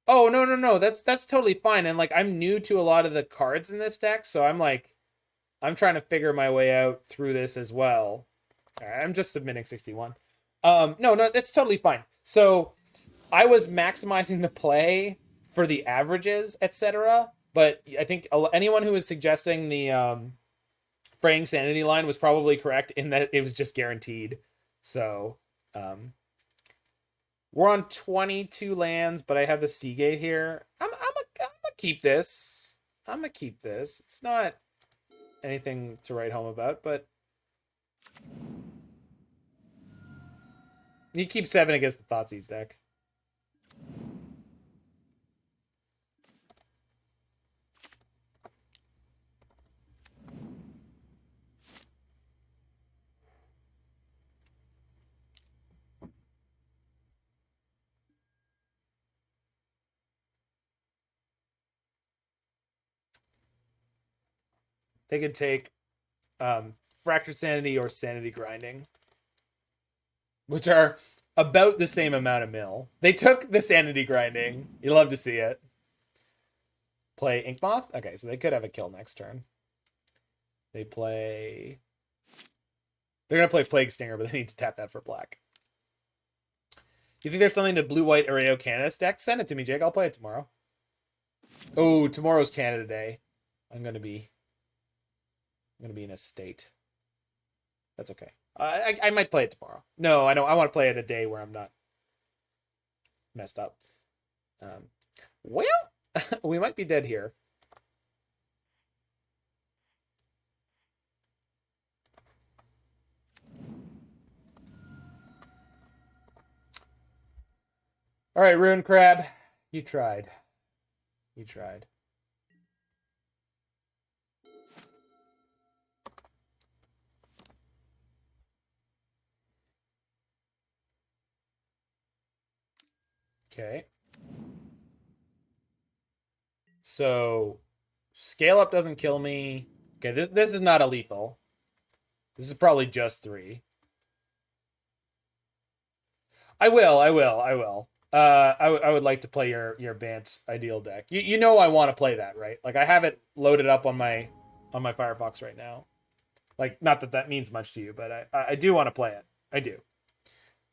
Oh, no. That's totally fine. And, like, I'm new to a lot of the cards in this deck, so I'm trying to figure my way out through this as well. All right, I'm just submitting 61. No, that's totally fine. So I was maximizing the play for the averages, etc. But I think anyone who was suggesting the Fraying Sanity line was probably correct in that it was just guaranteed. So we're on 22 lands, but I have the Seagate here. I'm gonna keep this. I'm gonna keep this. It's not anything to write home about, but you keep 7 against the Thoughtseize deck. They could take Fractured Sanity or Sanity Grinding, which are about the same amount of mill. They took the Sanity Grinding. You love to see it. Play Inkmoth? Okay, so they could have a kill next turn. They're going to play Plague Stinger, but they need to tap that for black. You think there's something to blue-white Areo Canada deck? Send it to me, Jake. I'll play it tomorrow. Oh, tomorrow's Canada Day. I'm going to be in a state. That's okay. I might play it tomorrow. No, I don't. I want to play it a day where I'm not messed up. Well, we might be dead here. All right, Rune Crab, you tried. You tried. Okay. So, scale up doesn't kill me. Okay, this is not a lethal. This is probably just 3. I will. I would like to play your Bant Ideal deck. You know I want to play that, right? Like, I have it loaded up on my Firefox right now. Like, not that means much to you, but I do want to play it. I do.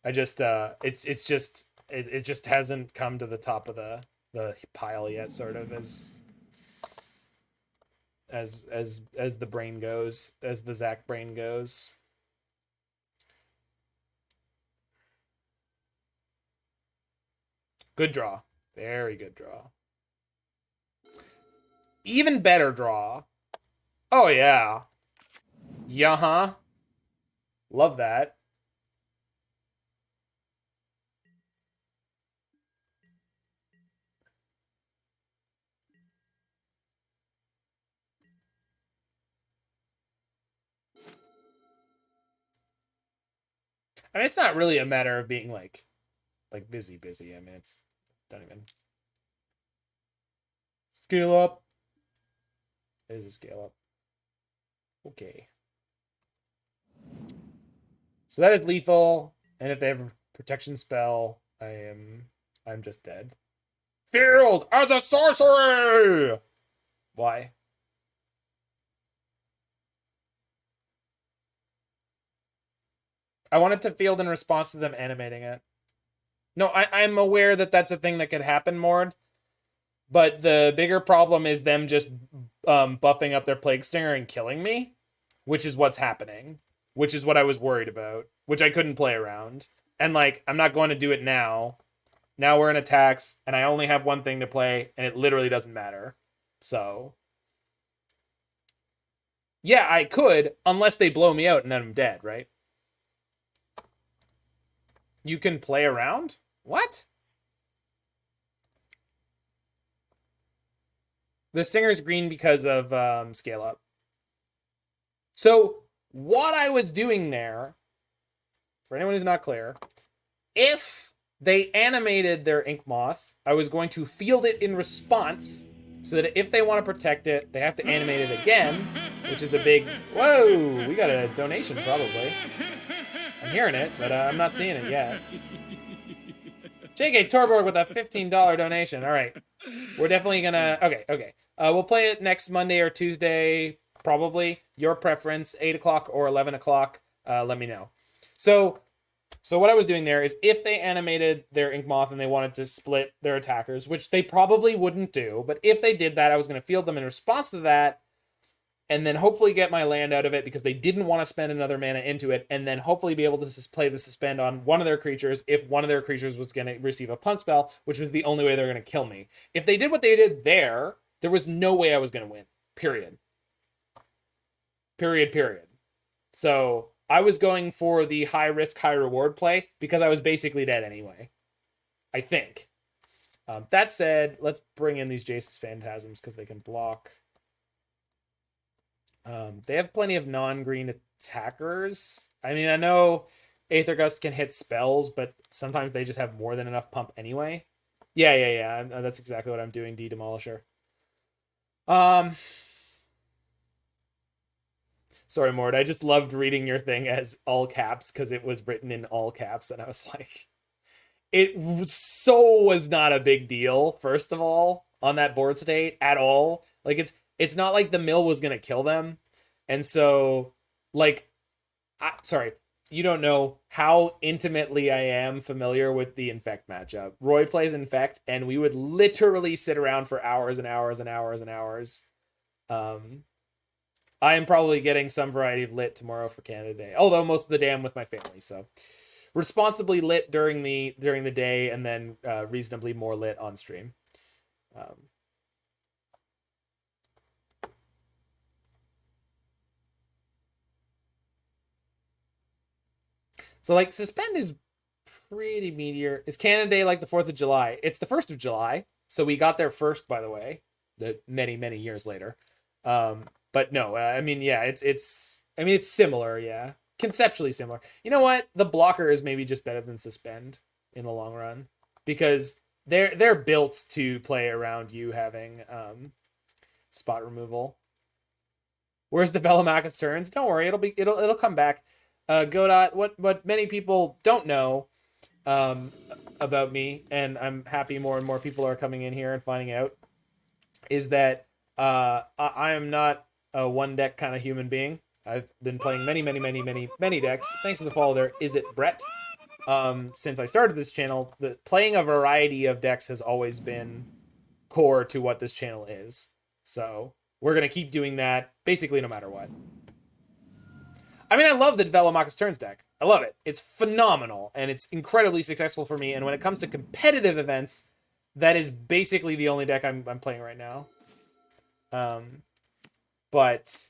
I just it just hasn't come to the top of the pile yet, sort of, as the brain goes, as the Zach brain goes. Good draw. Very good draw. Even better draw. Oh, yeah. Yeah-huh. Love that. I mean, it's not really a matter of being like busy. I mean, it's don't even scale up. It is a scale up. Okay. So that is lethal, and if they have a protection spell, I'm just dead. Field as a sorcery. Why? I wanted to field in response to them animating it. No, I'm aware that that's a thing that could happen, Mord. But the bigger problem is them just buffing up their Plague Stinger and killing me, which is what's happening, which is what I was worried about, which I couldn't play around. And, like, I'm not going to do it now. Now we're in attacks, and I only have one thing to play, and it literally doesn't matter. So, yeah, I could, unless they blow me out and then I'm dead, right? You can play around? What? The Stinger's green because of scale up. So what I was doing there, for anyone who's not clear, if they animated their Ink Moth, I was going to field it in response so that if they want to protect it, they have to animate it again, which is a big, whoa, we got a donation probably. I'm hearing it, but I'm not seeing it yet. JK Torborg with a $15 donation. All right. We're definitely gonna... Okay. We'll play it next Monday or Tuesday, probably. Your preference, 8 o'clock or 11 o'clock. Let me know. So what I was doing there is if they animated their Ink Moth and they wanted to split their attackers, which they probably wouldn't do, but if they did that, I was going to field them in response to that, and then hopefully get my land out of it because they didn't want to spend another mana into it, and then hopefully be able to play the Suspend on one of their creatures if one of their creatures was going to receive a Punch Spell, which was the only way they were going to kill me. If they did what they did there was no way I was going to win. Period. So I was going for the high risk, high reward play because I was basically dead anyway. I think. That said, let's bring in these Jace's Phantasms because they can block. They have plenty of non-green attackers. I mean, I know Aether Gust can hit spells, but sometimes they just have more than enough pump anyway. Yeah. That's exactly what I'm doing, D-Demolisher. Sorry, Mord. I just loved reading your thing as all caps because it was written in all caps, and I was like, it was not a big deal, first of all, on that board state at all. Like, it's not like the mill was going to kill them. And so, like, sorry, you don't know how intimately I am familiar with the Infect matchup. Roy plays Infect, and we would literally sit around for hours and hours and hours and hours. I am probably getting some variety of lit tomorrow for Canada Day, although most of the day I'm with my family. So responsibly lit during the day, and then reasonably more lit on stream. So, like, Suspend is pretty meteor. Is Canada Day like the 4th of July? It's the 1st of July, so we got there first, by the way, many, many years later. But no, I mean, yeah, it's similar, yeah. Conceptually similar. You know what? The blocker is maybe just better than Suspend in the long run, because they're built to play around you having spot removal. Where's the Velomachus turns? Don't worry, it'll come back. Godot, what many people don't know about me, and I'm happy more and more people are coming in here and finding out, is that I am not a one deck kind of human being. I've been playing many decks. Thanks to the follow there. Is it Brett? Since I started this channel, playing a variety of decks has always been core to what this channel is. So we're gonna keep doing that basically no matter what. I mean, I love the Velomachus Turns deck. I love it. It's phenomenal, and it's incredibly successful for me. And when it comes to competitive events, that is basically the only deck I'm playing right now. But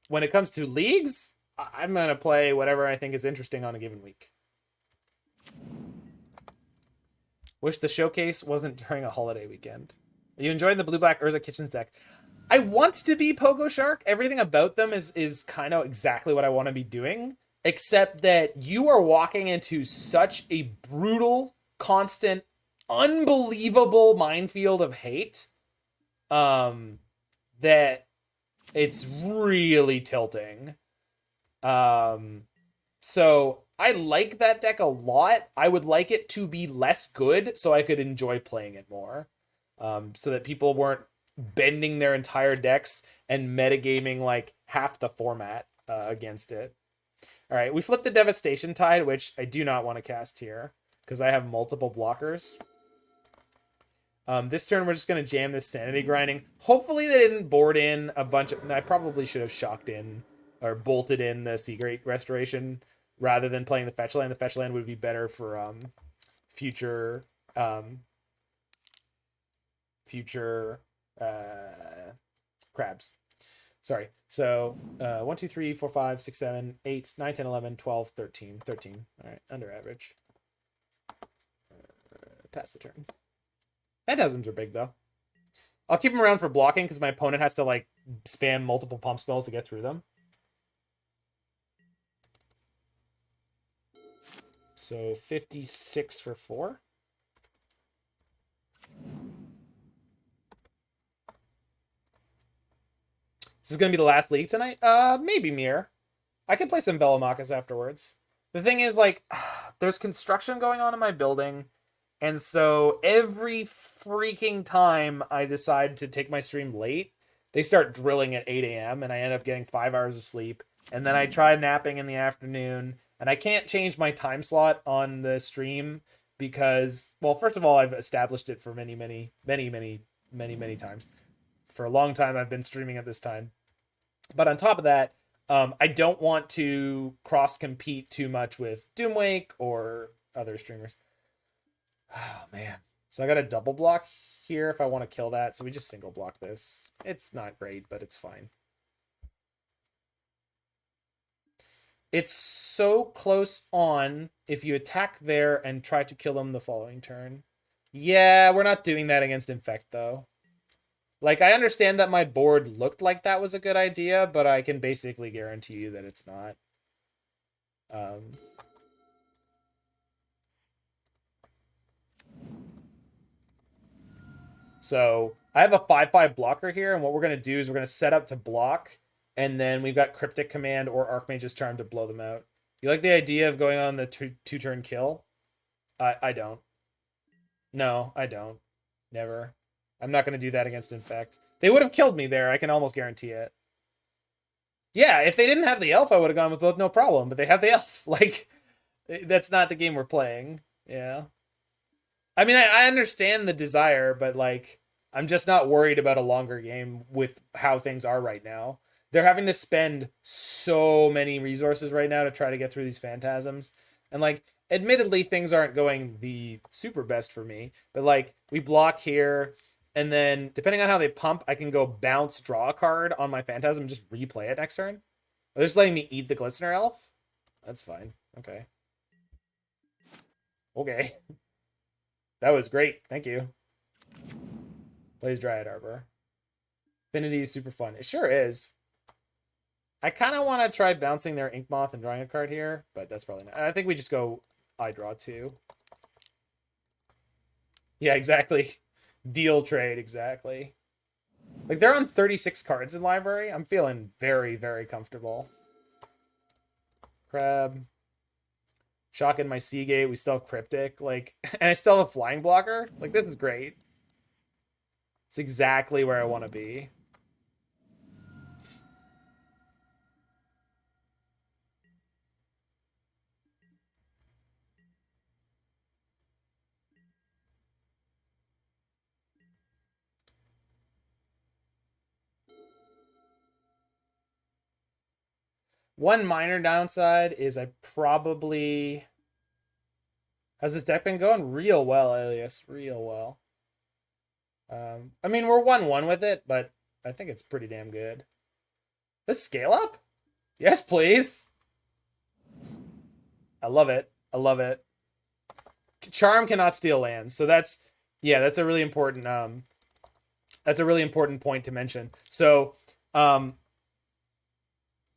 when it comes to leagues, I'm going to play whatever I think is interesting on a given week. Wish the showcase wasn't during a holiday weekend. Are you enjoying the Blue-Black Urza Kitchens deck? I want to be Pogo Shark. Everything about them is kind of exactly what I want to be doing. except that you are walking into such a brutal, constant, unbelievable minefield of hate that it's really tilting. So I like that deck a lot. I would like it to be less good so I could enjoy playing it more. So that people weren't bending their entire decks and metagaming like half the format against it. All right, we flipped the Devastation Tide, which I do not want to cast here because I have multiple blockers. This turn, we're just going to jam this Sanity Grinding. Hopefully they didn't board in a bunch of... I probably should have shocked in or bolted in the Secret Restoration rather than playing the fetch land. The fetch land would be better for future crabs. Sorry. So 1, 2, 3, 4, 5, 6, 7, 8, 9, 10, 11, 12, 13. 13. All right, under average. Pass the turn. Phantasms are big, though. I'll keep them around for blocking because my opponent has to, like, spam multiple pump spells to get through them. So 56 for 4. This is going to be the last league tonight? Maybe Mirror. I could play some Velomachus afterwards. The thing is, like, there's construction going on in my building. And so every freaking time I decide to take my stream late, they start drilling at 8 a.m. and I end up getting 5 hours of sleep. And then I try napping in the afternoon. And I can't change my time slot on the stream because, well, first of all, I've established it for many times. For a long time, I've been streaming at this time. But on top of that, I don't want to cross-compete too much with Doomwake or other streamers. Oh, man. So I got a double block here if I want to kill that. So we just single block this. It's not great, but it's fine. It's so close on if you attack there and try to kill them the following turn. Yeah, we're not doing that against Infect, though. Like, I understand that my board looked like that was a good idea, but I can basically guarantee you that it's not. So I have a 5/5 blocker here, and what we're going to do is we're going to set up to block, and then we've got Cryptic Command or Archmage's Charm to blow them out. You like the idea of going on the two-turn kill? I don't. No, I don't. Never. I'm not going to do that against Infect. They would have killed me there. I can almost guarantee it. Yeah, if they didn't have the elf, I would have gone with both, no problem. But they have the elf. Like, that's not the game we're playing. Yeah. I mean, I understand the desire, but, like, I'm just not worried about a longer game with how things are right now. They're having to spend so many resources right now to try to get through these phantasms. And, like, admittedly, things aren't going the super best for me. But, like, we block here. And then, depending on how they pump, I can go bounce, draw a card on my Phantasm, and just replay it next turn. They're just letting me eat the Glistener Elf? That's fine. Okay. Okay. That was great. Thank you. Plays Dryad Arbor. Affinity is super fun. It sure is. I kind of want to try bouncing their Ink Moth and drawing a card here, but that's probably not. I think we just go I draw 2. Yeah, exactly. Deal trade, exactly. Like, they're on 36 cards in library. I'm feeling very, very comfortable. Crab. Shock in my Seagate. We still have Cryptic. Like, and I still have a flying blocker. Like, this is great. It's exactly where I want to be. One minor downside is I probably... Has this deck been going? Real well, Alias. Real well. I mean, we're 1-1 with it, but I think it's pretty damn good. This scale up? Yes, please. I love it. I love it. Charm cannot steal lands. So that's... Yeah, that's a really important... That's a really important point to mention. So...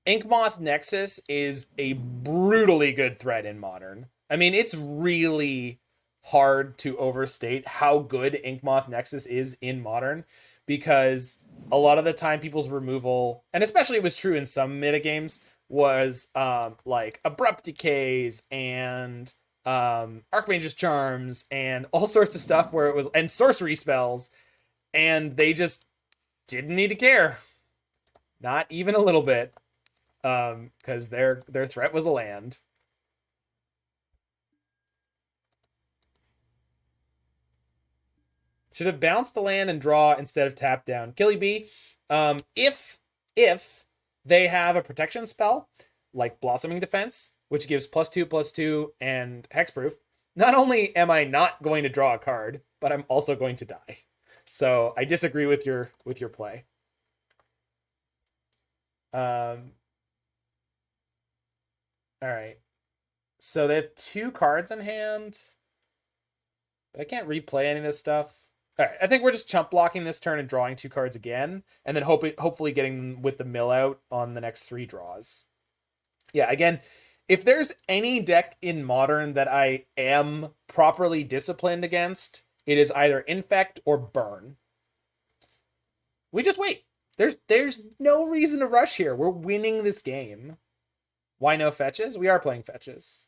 Inkmoth Nexus is a brutally good threat in Modern. I mean, it's really hard to overstate how good Inkmoth Nexus is in Modern, because a lot of the time people's removal, and especially it was true in some metagames, was like Abrupt Decays and Archmage's Charms and all sorts of stuff where it was, and sorcery spells, and they just didn't need to care. Not even a little bit. Because their threat was a land. Should have bounced the land and draw instead of tap down. Killy B, if they have a protection spell like Blossoming Defense, which gives +2/+2 and hexproof, not only am I not going to draw a card, but I'm also going to die. So I disagree with your play. All right. So they have 2 cards in hand. But I can't replay any of this stuff. All right. I think we're just chump blocking this turn and drawing 2 cards again. And then hopefully getting with the mill out on the next 3 draws. Yeah, again, if there's any deck in Modern that I am properly disciplined against, it is either Infect or Burn. We just wait. There's no reason to rush here. We're winning this game. Why no fetches? We are playing fetches.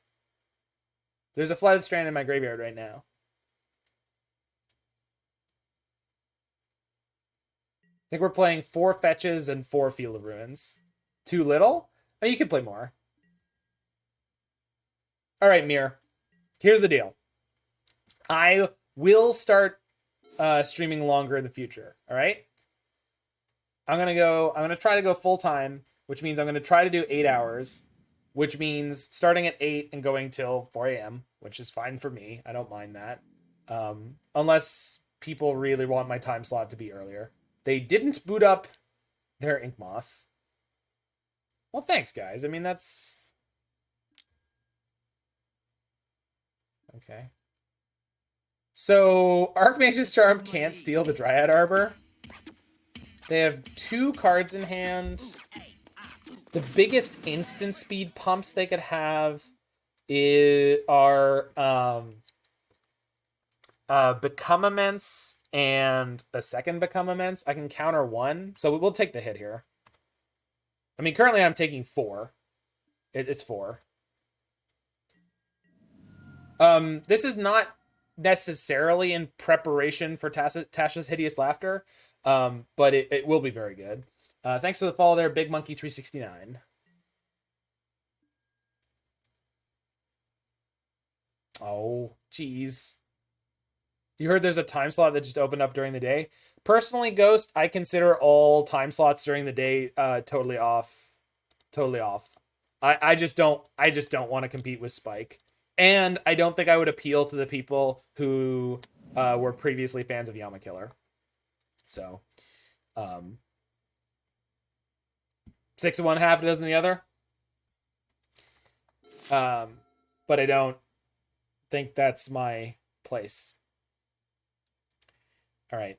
There's a Flooded Strand in my graveyard right now. I think we're playing 4 fetches and 4 Field of Ruins. Too little? Oh, you can play more. All right, Mir. Here's the deal. I will start streaming longer in the future. All right? I'm going to try to go full time, which means I'm going to try to do 8 hours. Which means starting at 8 and going till 4 a.m., which is fine for me. I don't mind that. Unless people really want my time slot to be earlier. They didn't boot up their Inkmoth. Well, thanks, guys. I mean, that's... Okay. So, Archmage's Charm can't steal the Dryad Arbor. They have 2 cards in hand. The biggest instant speed pumps they could have are Become Immense and a second Become Immense. I can counter 1, so we'll take the hit here. I mean, currently I'm taking 4. It's 4. This is not necessarily in preparation for Tasha's Hideous Laughter, but it will be very good. Thanks for the follow there, Big Monkey 369. Oh, geez. You heard there's a time slot that just opened up during the day. Personally, Ghost, I consider all time slots during the day totally off. Totally off. I just don't want to compete with Spike. And I don't think I would appeal to the people who were previously fans of Yamakiller. So, 6 of one, half a dozen of the other. But I don't think that's my place. All right.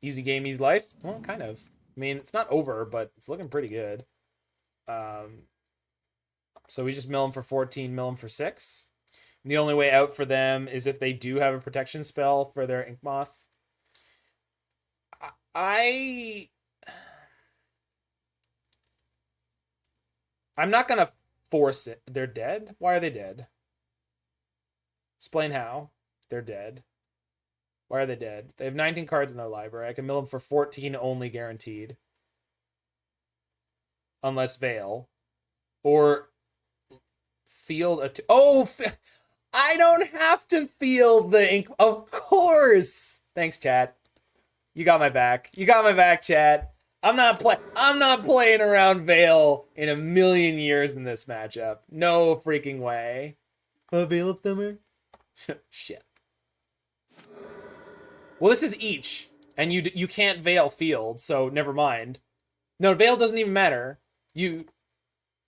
Easy game, easy life. Well, kind of. I mean, it's not over, but it's looking pretty good. So we just mill them for 14, mill them for 6. And the only way out for them is if they do have a protection spell for their Inkmoth. I'm not going to force it. They're dead? Why are they dead? Explain how. They're dead. Why are they dead? They have 19 cards in their library. I can mill them for 14 only guaranteed. Unless Veil. Or field a... I don't have to field the ink. Of course. Thanks, chat. You got my back. You got my back, chat. I'm not playing around Veil in a million years in this matchup. No freaking way. Veil of Summer? Shit. Well, this is each, and you can't Veil field, so never mind. No, Veil doesn't even matter. They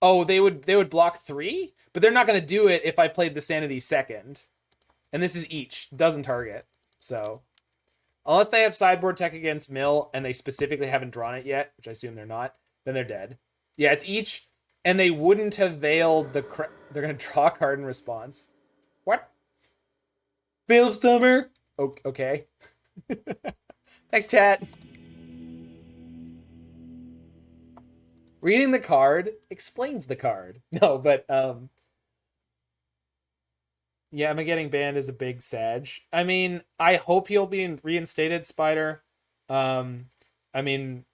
would block 3, but they're not going to do it if I played the Sanity second. And this is each, doesn't target. So Unless they have sideboard tech against mill and they specifically haven't drawn it yet, which I assume they're not, then they're dead. Yeah, it's each, and they wouldn't have veiled the they're going to draw a card in response. What? Veil of Summer? Okay. Thanks, chat. Reading the card explains the card. No, but yeah, am I getting banned as a big Sag? I mean, I hope he'll be reinstated, Spider. I mean,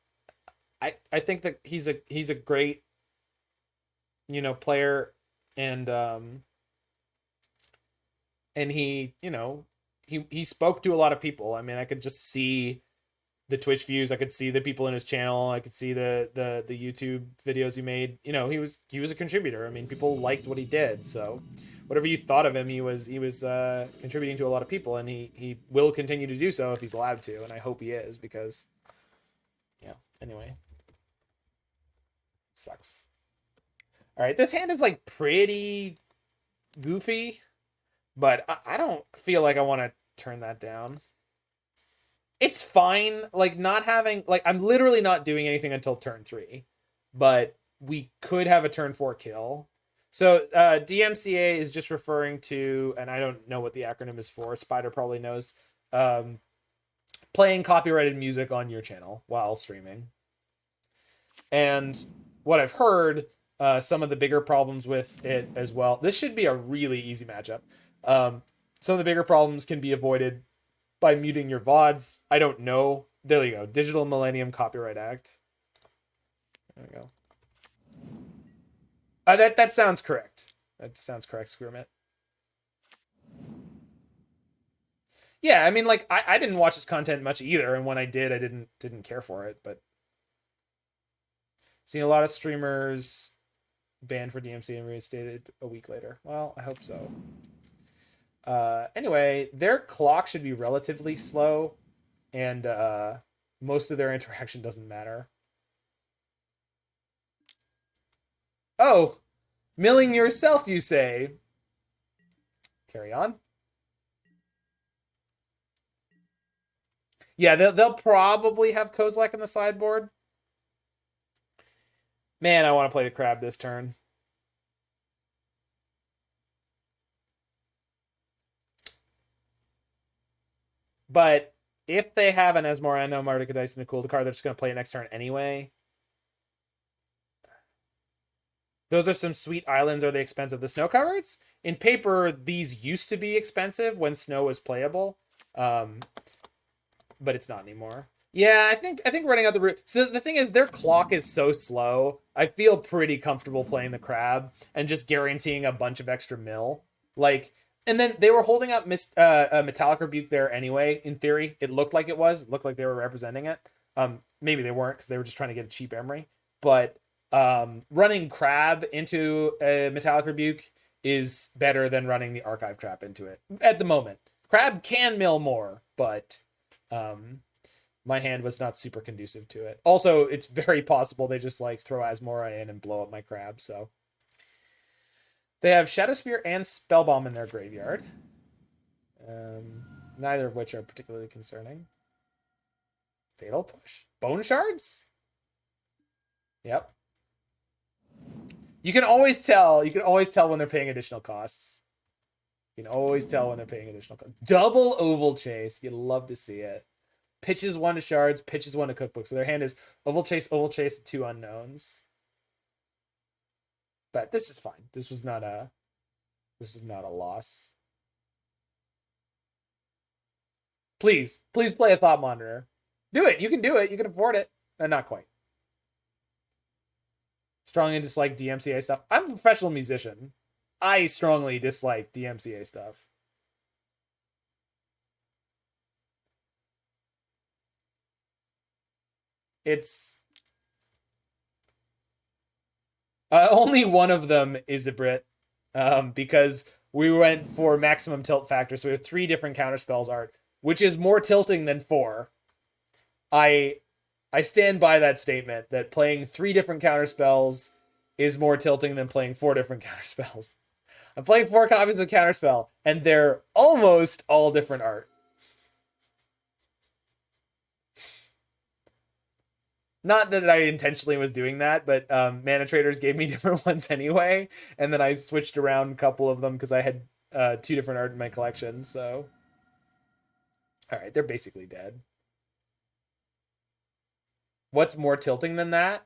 I think that he's a great, player, and he, he spoke to a lot of people. I mean, I could just see the Twitch views. I could see the people in his channel. I could see the YouTube videos he made. He was a contributor. I mean, people liked what he did. So whatever you thought of him, he was contributing to a lot of people, and he will continue to do so if he's allowed to. And I hope he is, because, anyway, sucks. All right, this hand is like pretty goofy, but I don't feel like I want to turn that down. It's fine, like, not having, like, I'm literally not doing anything until turn 3, but we could have a turn 4 kill. So DMCA is just referring to, and I don't know what the acronym is for, Spider probably knows, playing copyrighted music on your channel while streaming. And what I've heard, some of the bigger problems with it as well, this should be a really easy matchup. Some of the bigger problems can be avoided by muting your VODs. I don't know. There you go. Digital Millennium Copyright Act. There we go. That sounds correct. That sounds correct, Screamit. Yeah, I mean, like, I didn't watch his content much either, and when I did, I didn't care for it, but seen a lot of streamers banned for DMC and reinstated a week later. Well, I hope so. Anyway, their clock should be relatively slow, and most of their interaction doesn't matter. Oh, milling yourself, you say? Carry on. Yeah, they'll probably have Kozilek in the sideboard. Man, I want to play the crab this turn. But if they have an Esmorano, Mardica Dice, and a Cool the card, they're just going to play it next turn anyway. Those are some sweet islands. Are they expensive? The snow coverts? In paper, these used to be expensive when snow was playable. But it's not anymore. Yeah, I think running out the route. So the thing is, their clock is so slow. I feel pretty comfortable playing the crab and just guaranteeing a bunch of extra mill. Like, and then they were holding up Metallic Rebuke there anyway. In theory, it looked like it was. It looked like they were representing it. Maybe they weren't, because they were just trying to get a cheap Emery. But running crab into a Metallic Rebuke is better than running the Archive Trap into it at the moment. Crab can mill more, but my hand was not super conducive to it. Also, it's very possible they just like throw Asmora in and blow up my crab. So they have Shadow Spear and Spellbomb in their graveyard, neither of which are particularly concerning. Fatal Push, Bone Shards. Yep. You can always tell. You can always tell when they're paying additional costs. You can always tell when they're paying additional costs. Double Oval Chase. You'd love to see it. Pitches 1 to Shards, pitches 1 to Cookbook. So their hand is Oval Chase, 2 unknowns. But this is fine. This is not a loss. Please play a Thought Monitor. Do it. You can do it. You can afford it. Not quite. Strongly dislike DMCA stuff. I'm a professional musician. I strongly dislike DMCA stuff. It's only one of them is a Brit, because we went for maximum tilt factor. So we have 3 different counterspells art, which is more tilting than 4. I stand by that statement that playing 3 different counterspells is more tilting than playing 4 different counterspells. I'm playing 4 copies of Counterspell, and they're almost all different art. Not that I intentionally was doing that, but mana traders gave me different ones anyway, and then I switched around a couple of them because I had 2 different art in my collection. So, all right, they're basically dead. What's more tilting than that?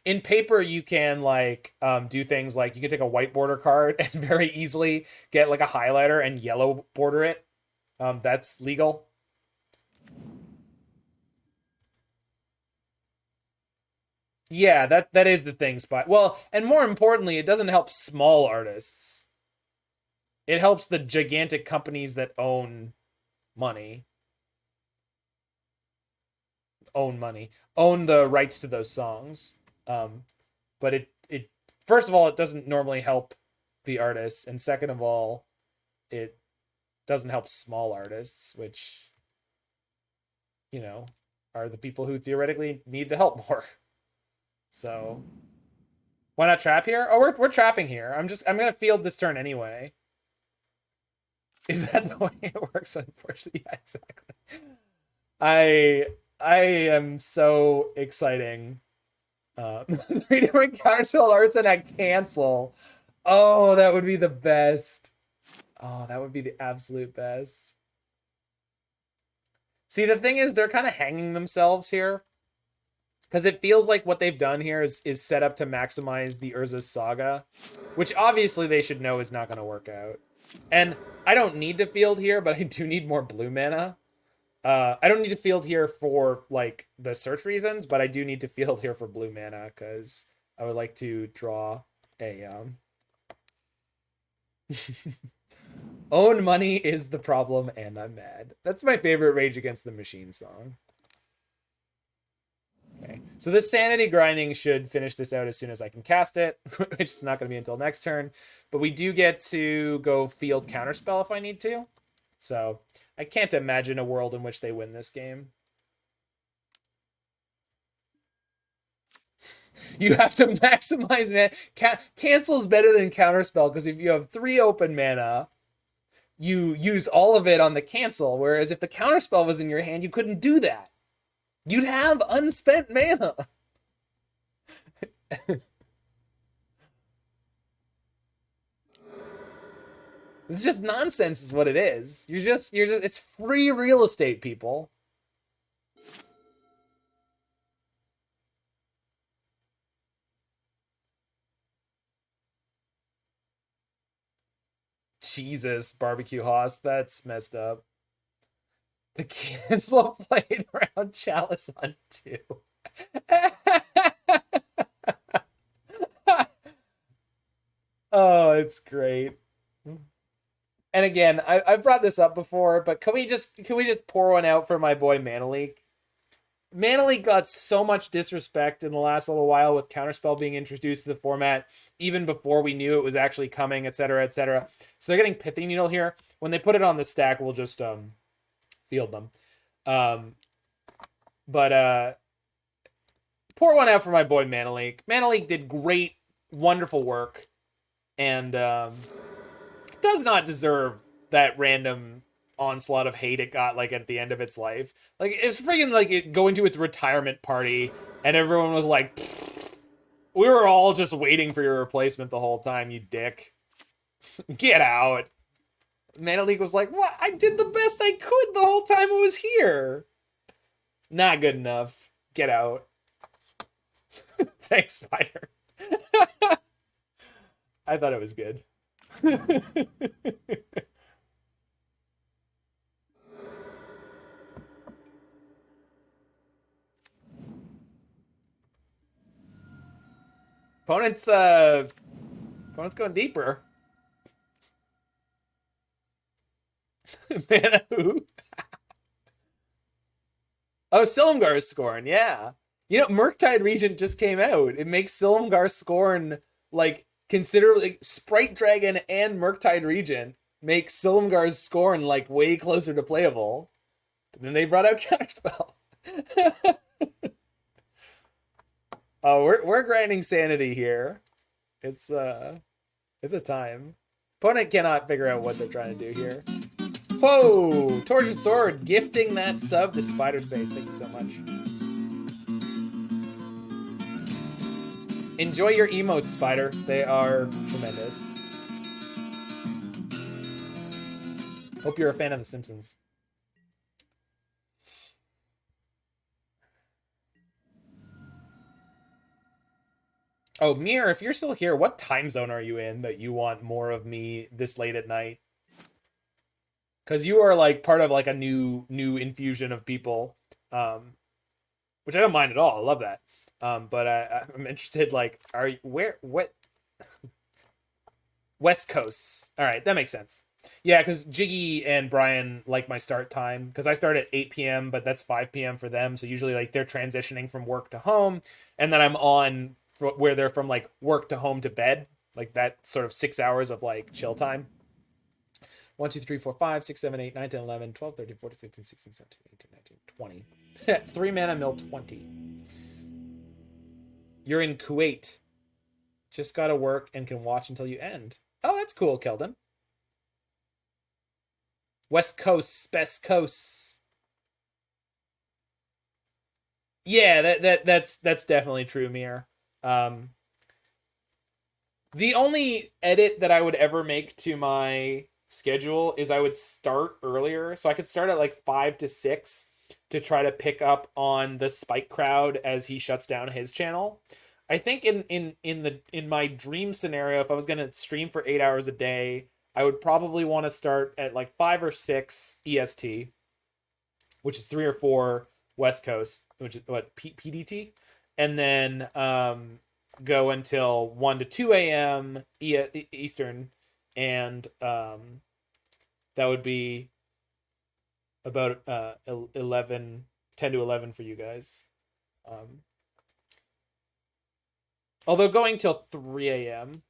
In paper, you can like do things like you can take a white border card and very easily get like a highlighter and yellow border it. That's legal. Yeah, that is the thing, Spot. Well, and more importantly, it doesn't help small artists. It helps the gigantic companies that own money. Own the rights to those songs. But it first of all, it doesn't normally help the artists, and second of all, it doesn't help small artists, which, you know, are the people who theoretically need the help more. So why not trap here? Oh, we're trapping here. I'm gonna field this turn anyway. Is that the way it works? Unfortunately, yeah, exactly. I am so exciting. 3 different counterspell arts and a cancel. Oh, that would be the best. Oh, that would be the absolute best. See, the thing is, they're kind of hanging themselves here. Because it feels like what they've done here is set up to maximize the Urza's Saga, which obviously they should know is not going to work out. And I don't need to field here, but I do need more blue mana. I don't need to field here for like the search reasons, but I do need to field here for blue mana because I would like to draw a own money is the problem and I'm mad. That's my favorite Rage Against the Machine song. Okay, so this Sanity Grinding should finish this out as soon as I can cast it, which is not going to be until next turn. But we do get to go field Counterspell if I need to. So I can't imagine a world in which they win this game. You have to maximize mana. Cancel is better than Counterspell because if you have 3 open mana, you use all of it on the cancel. Whereas if the Counterspell was in your hand, you couldn't do that. You'd have unspent mana. It's just nonsense is what it is. You're just it's free real estate, people. Jesus, barbecue hoss, that's messed up. The cancel played around Chalice on 2. Oh, it's great. And again, I've brought this up before, but can we just pour one out for my boy Manaleek? Manaleek got so much disrespect in the last little while with Counterspell being introduced to the format, even before we knew it was actually coming, etc., etc. So they're getting Pithy Needle here. When they put it on the stack, we'll just field them. But pour one out for my boy Manaleek. Manaleek did great, wonderful work, and does not deserve that random onslaught of hate it got like at the end of its life. Like it's freaking like it going to its retirement party and everyone was like, we were all just waiting for your replacement the whole time, you dick. Get out. Manaleek was like, what? I did the best I could the whole time it was here. Not good enough. Get out. Thanks, Spider. I thought it was good. Opponent's going deeper. Mana who? Oh, Silumgar Scorn, yeah. You know, Murktide Regent just came out. It makes Silumgar Scorn like considerably Sprite Dragon and Murktide Regent make Silumgar's Scorn like way closer to playable. But then they brought out Counterspell. Oh, we're grinding Sanity here. It's a time. Opponent cannot figure out what they're trying to do here. Whoa! Tortured Sword gifting that sub to Spider Space. Thank you so much. Enjoy your emotes, Spider. They are tremendous. Hope you're a fan of The Simpsons. Oh, Mir, if you're still here, what time zone are you in that you want more of me this late at night? Because you are like part of like a new infusion of people, which I don't mind at all. I love that. But I'm interested. Like, are you what? West Coast. All right, that makes sense. Yeah, because Jiggy and Brian like my start time because I start at 8 p.m., but that's 5 p.m. for them. So usually like they're transitioning from work to home, and then I'm on where they're from like work to home to bed, like that sort of 6 hours of like chill time. 1, 2, 3, 4, 5, 6, 7, 8, 9, 10, 11, 12, 13, 14, 15, 16, 17, 18, 19, 20. 3 mana mill 20. You're in Kuwait. Just gotta work and can watch until you end. Oh, that's cool, Keldon. West Coast, best coast. Yeah, that's definitely true, Mir. The only edit that I would ever make to my schedule is I would start earlier, so I could start at like 5 to 6 to try to pick up on the Spike crowd as he shuts down his channel. I think in my dream scenario, if I was gonna stream for 8 hours a day, I would probably want to start at like 5 or 6 EST, which is 3 or 4 West Coast, which is what PDT, and then go until 1 to 2 a.m. Eastern, and that would be about 10 to 11 for you guys. Although going till 3 a.m.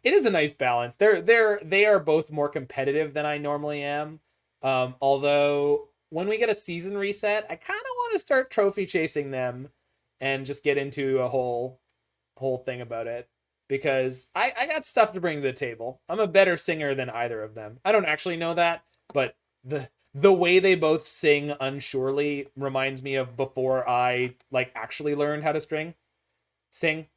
It is a nice balance. They are both more competitive than I normally am. Although when we get a season reset, I kind of want to start trophy chasing them and just get into a whole thing about it, because I got stuff to bring to the table. I'm a better singer than either of them. I don't actually know that, but the way they both sing unsurely reminds me of before I like actually learned how to sing.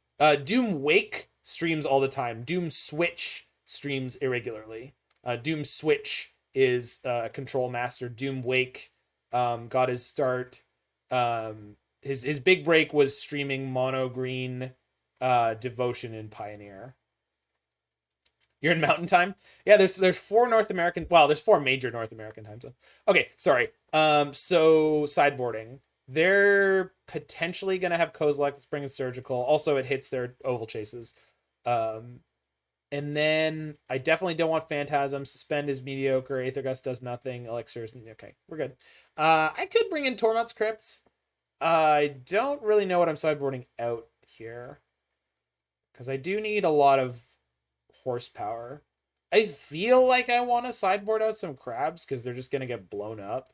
Doom Wake streams all the time. Doom Switch streams irregularly. Doom Switch is Control Master. Doom Wake got his start. His big break was streaming Mono Green Devotion in Pioneer. You're in Mountain Time? Yeah, there's 4 North American. Well, there's 4 major North American time zones. Okay, sorry. So sideboarding. They're potentially going to have Kozilek, Spring and Surgical. Also, it hits their oval chases. And then I definitely don't want Phantasm. Suspend is mediocre. Aether Gust does nothing. Elixirs. Okay, we're good. I could bring in Tormod's Crypt. I don't really know what I'm sideboarding out here, because I do need a lot of horsepower. I feel like I want to sideboard out some crabs because they're just going to get blown up.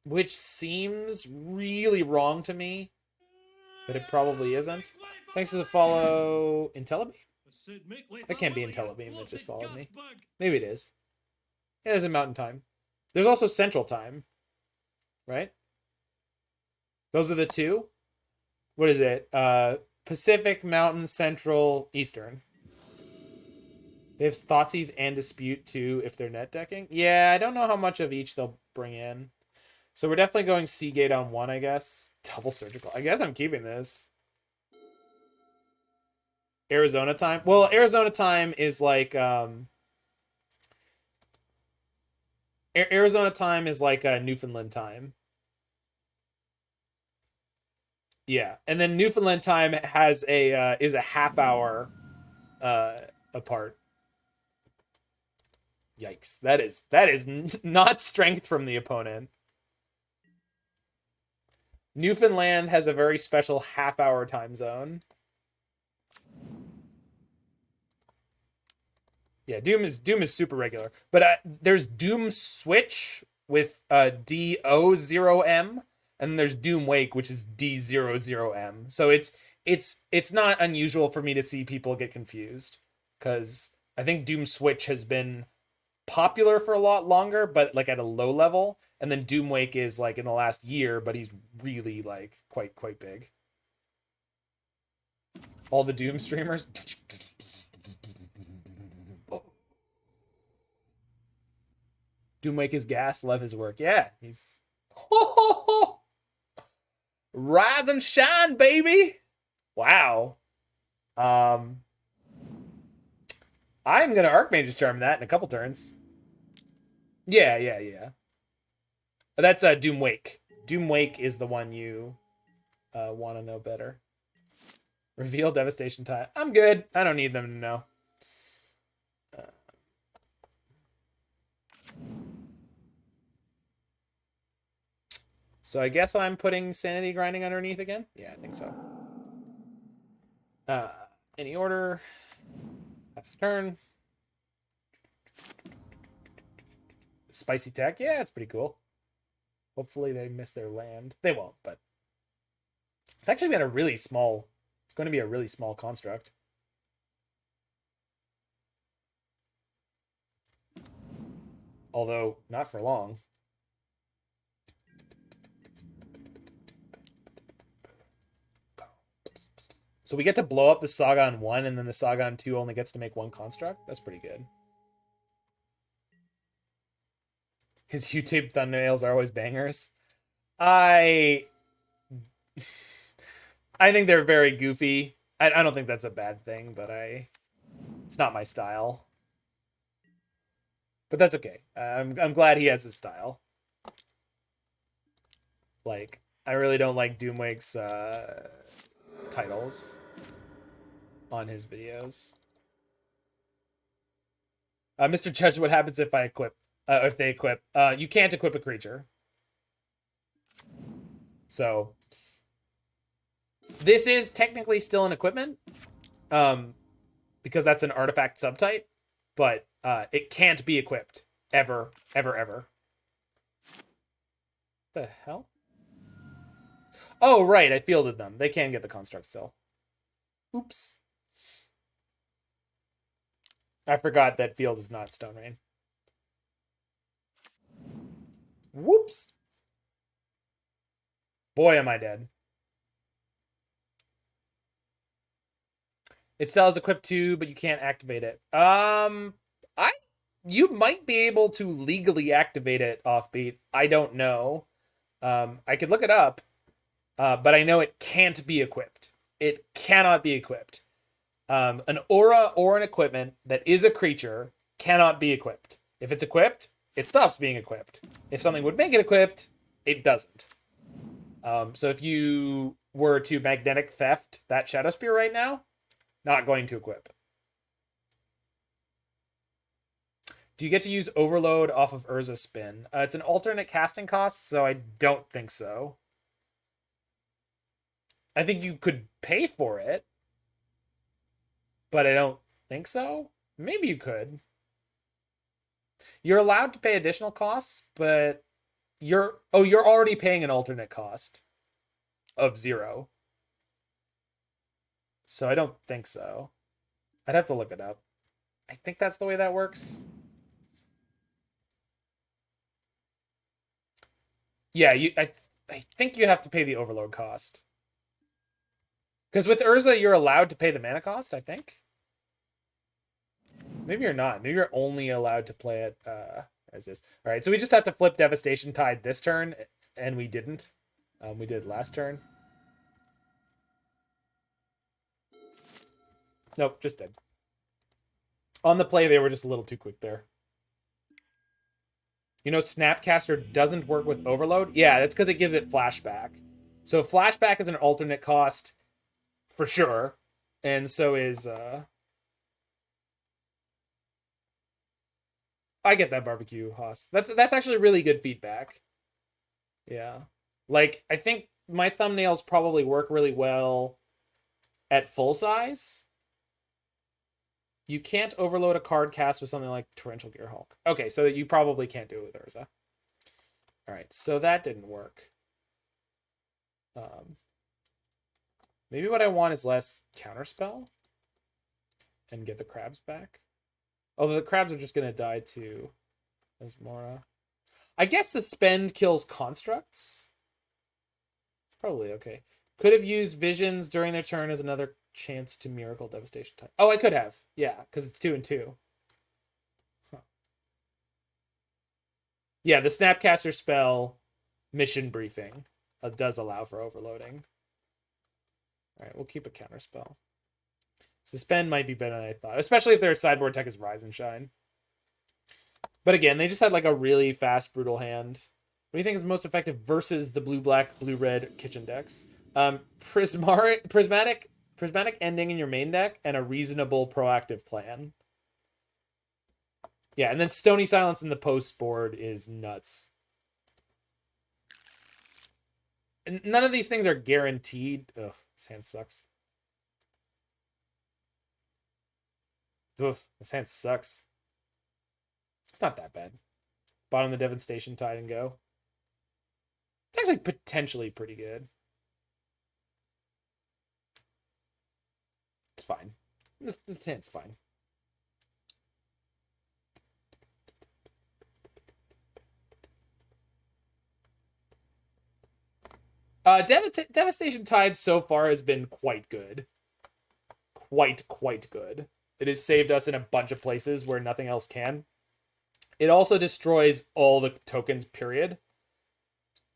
Which seems really wrong to me, but it probably isn't. Thanks for the follow, IntelliBeam? That can't be IntelliBeam that just followed me. Maybe it is. Yeah, there's a Mountain Time. There's also Central Time, right? Those are the 2. What is it? Pacific, Mountain, Central, Eastern. They have Thoughtseize and Dispute too if they're net decking. Yeah, I don't know how much of each they'll bring in. So we're definitely going Seagate on 1, I guess. Double Surgical. I guess I'm keeping this. Arizona Time. Well, Arizona Time is like Arizona Time is like Newfoundland Time. Yeah, and then Newfoundland Time has is a half hour apart. Yikes! That is not strength from the opponent. Newfoundland has a very special half-hour time zone. Yeah, Doom is super regular, but there's Doom Switch with D00M, and there's Doom Wake, which is D00M. So it's not unusual for me to see people get confused, because I think Doom Switch has been popular for a lot longer, but like at a low level. And then Doomwake is like in the last year, but he's really like quite big. All the Doom streamers. Doomwake is gas. Love his work. Yeah, he's rise and shine, baby. Wow. I'm gonna Archmage's Charm that in a couple turns. Yeah. That's Doomwake. Doomwake is the one you want to know better. Reveal Devastation Tide. I'm good. I don't need them to know. So I guess I'm putting Sanity Grinding underneath again? Yeah, I think so. Any order. That's the turn. Spicy tech. Yeah, it's pretty cool. Hopefully they miss their land. They won't, but it's actually been a really small... It's going to be a really small construct. Although, not for long. So we get to blow up the Saga on 1, and then the Saga on 2 only gets to make 1 construct? That's pretty good. His YouTube thumbnails are always bangers. I think they're very goofy. I don't think that's a bad thing, but it's not my style. But that's okay. I'm glad he has his style. Like, I really don't like Doomwake's titles on his videos. Mr. Judge, what happens if I equip? If they equip? You can't equip a creature. So this is technically still an equipment, because that's an artifact subtype, but it can't be equipped ever. The hell? Oh, right, I fielded them. They can get the construct still. Oops. I forgot that field is not Stone Rain. Whoops. Boy, am I dead. It still has equipped 2, but you can't activate it. You might be able to legally activate it offbeat. I don't know. I could look it up. But I know it can't be equipped. It cannot be equipped. An aura or an equipment that is a creature cannot be equipped. If it's equipped, it stops being equipped. If something would make it equipped, it doesn't. So if you were to magnetic theft that Shadow Spear right now, not going to equip. Do you get to use Overload off of Urza's Spin? It's an alternate casting cost, so I don't think so. I think you could pay for it, but I don't think so. Maybe you could. You're allowed to pay additional costs, but you're already paying an alternate cost of 0. So I don't think so. I'd have to look it up. I think that's the way that works. Yeah, I think you have to pay the overload cost. Because with Urza, you're allowed to pay the mana cost, I think. Maybe you're not. Maybe you're only allowed to play it as is. All right, so we just have to flip Devastation Tide this turn, and we didn't. We did last turn. Nope, just dead. On the play, they were just a little too quick there. You know, Snapcaster doesn't work with Overload? Yeah, that's because it gives it Flashback. So Flashback is an alternate cost for sure. And so is... I get that, Barbecue Hoss. That's actually really good feedback. Yeah. Like, I think my thumbnails probably work really well at full size. You can't overload a card cast with something like Torrential Gearhulk. Okay, so you probably can't do it with Urza. All right, so that didn't work. Maybe what I want is less Counterspell and get the crabs back. Although the crabs are just going to die to Asmora. I guess Suspend kills constructs. Probably okay. Could have used visions during their turn as another chance to miracle Devastation Tide. Oh, I could have. Yeah, because it's 2 and 2. Huh. Yeah, the Snapcaster spell mission briefing does allow for overloading. All right, we'll keep a counterspell. Suspend might be better than I thought, especially if their sideboard tech is Rise and Shine. But again, they just had like a really fast, brutal hand. What do you think is most effective versus the blue-black, blue-red kitchen decks? Prismatic ending in your main deck and a reasonable proactive plan. Yeah, and then Stony Silence in the post board is nuts. And none of these things are guaranteed. Ugh, this hand sucks. Ugh, this hand sucks. It's not that bad. Bottom the Devastation Tide and go. It's actually potentially pretty good. It's fine. This hand's fine. Devastation Tide so far has been quite good. Quite good. It has saved us in a bunch of places where nothing else can. It also destroys all the tokens, period.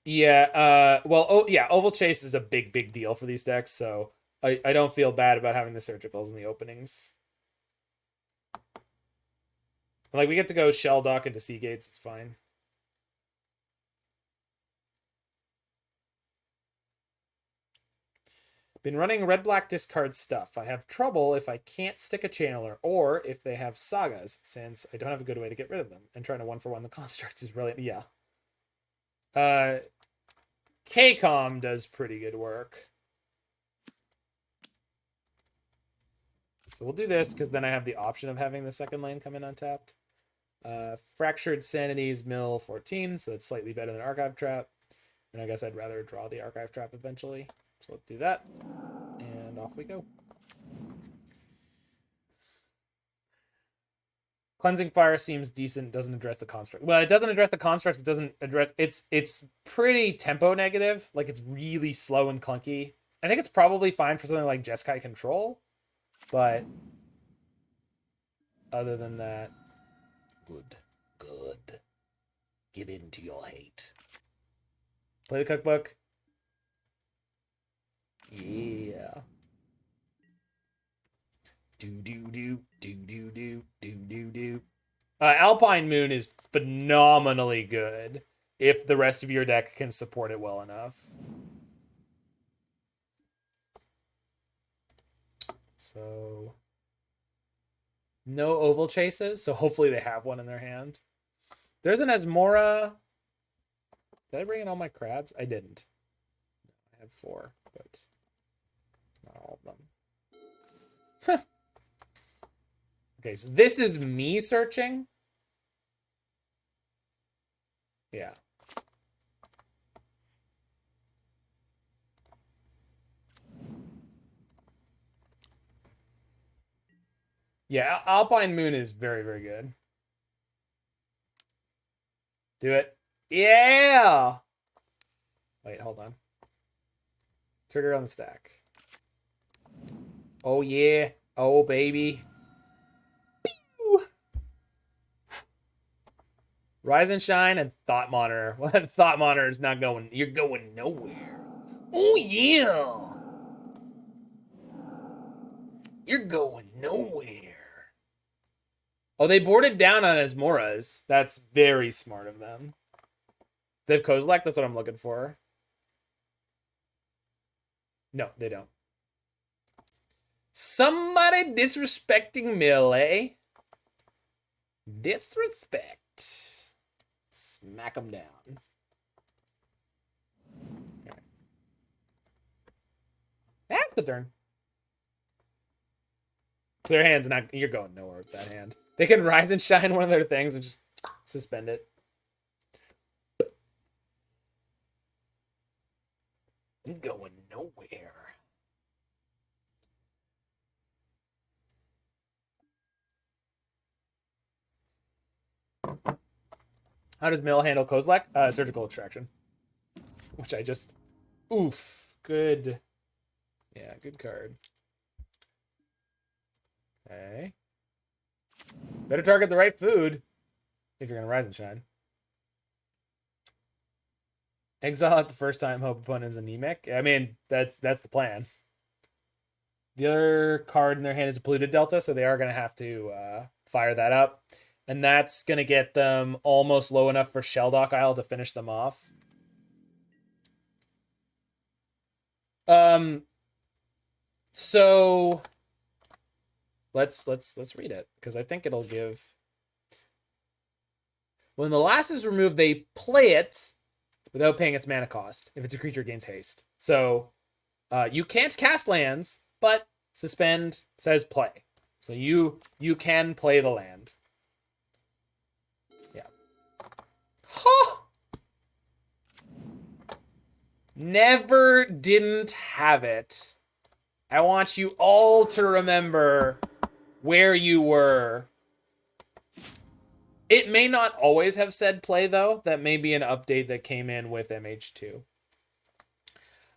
Yeah, yeah, Oval Chase is a big deal for these decks, so I don't feel bad about having the surgicals in the openings. Like, we get to go Shelldock into Seagates, it's fine. Been running red-black discard stuff. I have trouble if I can't stick a channeler, or if they have sagas, since I don't have a good way to get rid of them. And trying to 1-for-1 the constructs is really, yeah. KCOM does pretty good work. So we'll do this, because then I have the option of having the second lane come in untapped. Fractured Sanity is mill 14, so that's slightly better than Archive Trap. And I guess I'd rather draw the Archive Trap eventually. So let's do that. And off we go. Cleansing Fire seems decent, doesn't address the construct. Well, it doesn't address the constructs, it doesn't address... It's pretty tempo negative. Like, it's really slow and clunky. I think it's probably fine for something like Jeskai Control. But other than that... Good. Give in to your hate. Play the cookbook. Yeah. Alpine Moon is phenomenally good if the rest of your deck can support it well enough. So no oval chases, so hopefully they have one in their hand. There's an Asmora. Did I bring in all my crabs? I didn't. I have 4, but not all of them. Okay, so this is me searching. Yeah. Yeah, Alpine Moon is very good. Do it. Yeah! Wait, hold on. Trigger on the stack. Oh, yeah. Oh, baby. Pew! Rise and Shine and Thought Monitor. Well, Thought Monitor is not going... You're going nowhere. Oh, yeah! You're going nowhere. Oh, they boarded down on Asmoras. That's very smart of them. They have Kozilek? That's what I'm looking for. No, they don't. Somebody disrespecting melee. Disrespect. Smack them down. Okay. That's the turn. Clear hand's not... You're going nowhere with that hand. They can Rise and Shine one of their things and just suspend it. I'm going nowhere. How does Mill handle Kozilek? Surgical extraction. Which I just... Oof. Good. Yeah, good card. Okay. Better target the right food if you're going to Rise and Shine. Exile at the first time, hope opponent is anemic. I mean, that's the plan. The other card in their hand is a Polluted Delta, so they are going to have to fire that up. And that's going to get them almost low enough for Shelldock Isle to finish them off. So let's read it, because I think it'll give... When the last is removed, they play it without paying its mana cost if it's a creature gains haste. So you can't cast lands, but Suspend says play. So you can play the land. Yeah. Huh! Never didn't have it. I want you all to remember where you were. It may not always have said play, though. That may be an update that came in with MH2.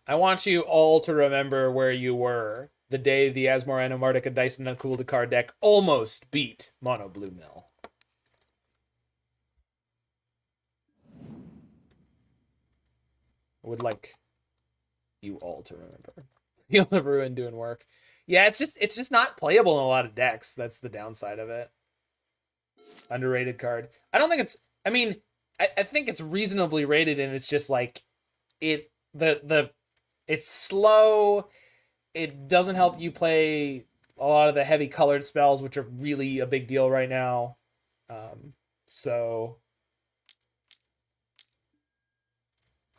I want you all to remember where you were the day the Asmorana Mardica Dyson Uncooled card deck almost beat Mono Blue Mill. I would like you all to remember. Feel the Ruin doing work. Yeah, it's just not playable in a lot of decks. That's the downside of it. Underrated card. I don't think it's... I mean, I think it's reasonably rated, and it's just like... It's slow. It doesn't help you play a lot of the heavy colored spells, which are really a big deal right now. So...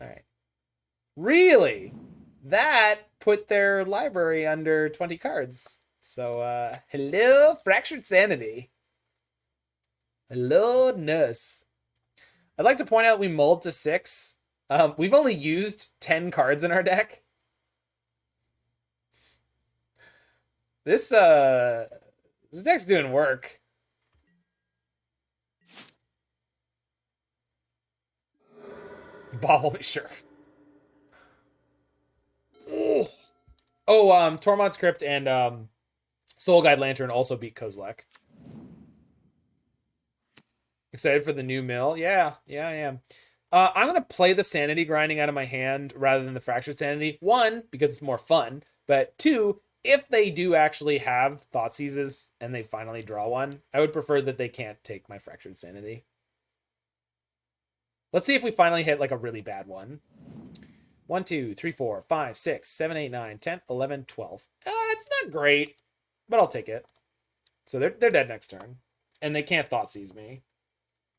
Alright. Really? That put their library under 20 cards. So, hello, Fractured Sanity. Hello, Nurse. I'd like to point out we mulled to 6. We've only used 10 cards in our deck. This deck's doing work. Bob will be sure. Oh, Tormod's Crypt and Soul Guide Lantern also beat Kozilek. Excited for the new mill? Yeah, I am. I'm going to play the Sanity Grinding out of my hand rather than the Fractured Sanity. 1, because it's more fun. But 2, if they do actually have Thought Seizes and they finally draw one, I would prefer that they can't take my Fractured Sanity. Let's see if we finally hit like a really bad one. 1, 2, 3, 4, 5, 6, 7, 8, 9, 10, 11, 12. It's not great, but I'll take it. So they're dead next turn. And they can't Thought Seize me.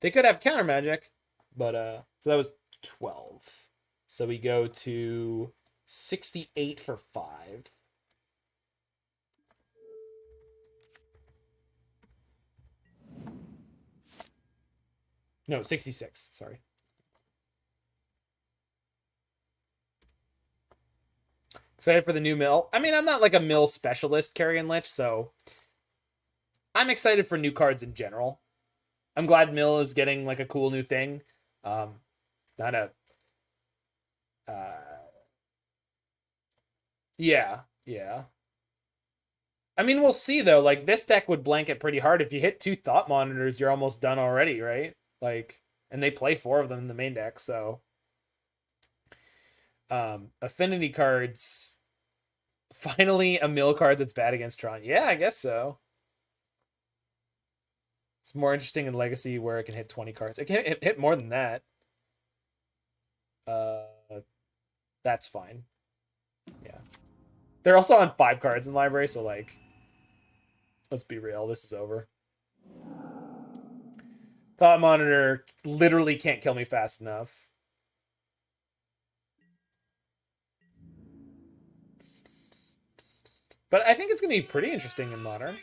They could have counter magic, but so that was 12. So we go to 68 for 5. No, 66, sorry. Excited for the new mill. I mean, I'm not like a mill specialist, Carrion Lich, so I'm excited for new cards in general. I'm glad mill is getting like a cool new thing. Not a... Yeah. I mean, we'll see, though. Like, this deck would blanket pretty hard. If you hit 2 Thought Monitors, you're almost done already, right? Like, and they play 4 of them in the main deck, so... Affinity cards. Finally, a mill card that's bad against Tron. Yeah, I guess so. It's more interesting in Legacy where it can hit 20 cards. It can hit more than that. That's fine. Yeah. They're also on 5 cards in Library, so like, let's be real, this is over. Thought Monitor literally can't kill me fast enough. But I think it's going to be pretty interesting in Modern.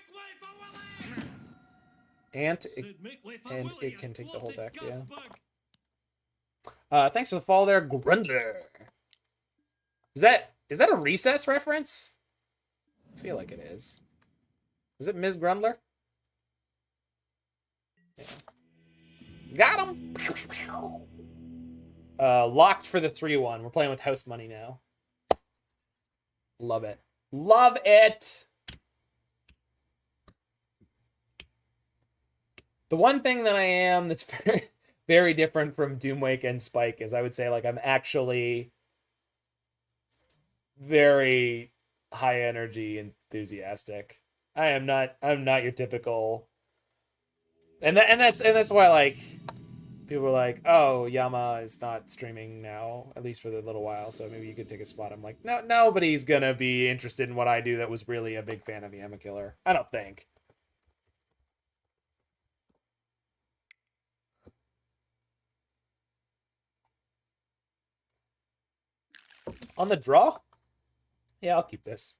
And it can take the whole deck, yeah. Thanks for the follow there, Grundler. Is that a Recess reference? I feel like it is. Was it Ms. Grundler? Yeah. Got him! Locked for the 3-1. We're playing with house money now. Love it. Love it! The one thing that I am that's very, very different from Doomwake and Spike is I would say, like, I'm actually very high energy enthusiastic. I'm not your typical, and that's why, like, people are like, oh, Yama is not streaming now, at least for the little while, so maybe you could take a spot. I'm like, no, nobody's gonna be interested in what I do that was really a big fan of Yama Killer. I don't think. On the draw? Yeah, I'll keep this.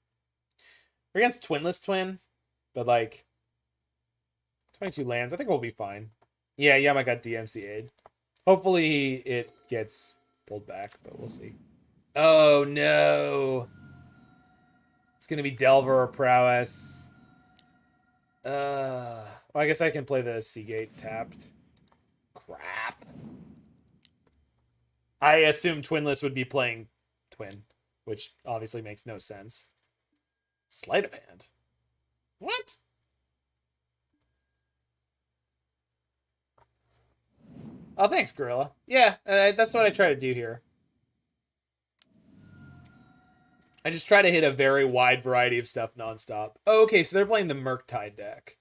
We're against Twinless Twin, but like 22 lands. I think we'll be fine. Yeah, Yama got DMCA'd. Hopefully it gets pulled back, but we'll see. Oh no. It's gonna be Delver or Prowess. Well, I guess I can play the Seagate tapped. Crap. I assume Twinless would be playing Twin, which obviously makes no sense. Sleight of hand. What? Oh, thanks, Gorilla. Yeah, that's what I try to do here. I just try to hit a very wide variety of stuff nonstop. Oh, okay, so they're playing the Murktide deck.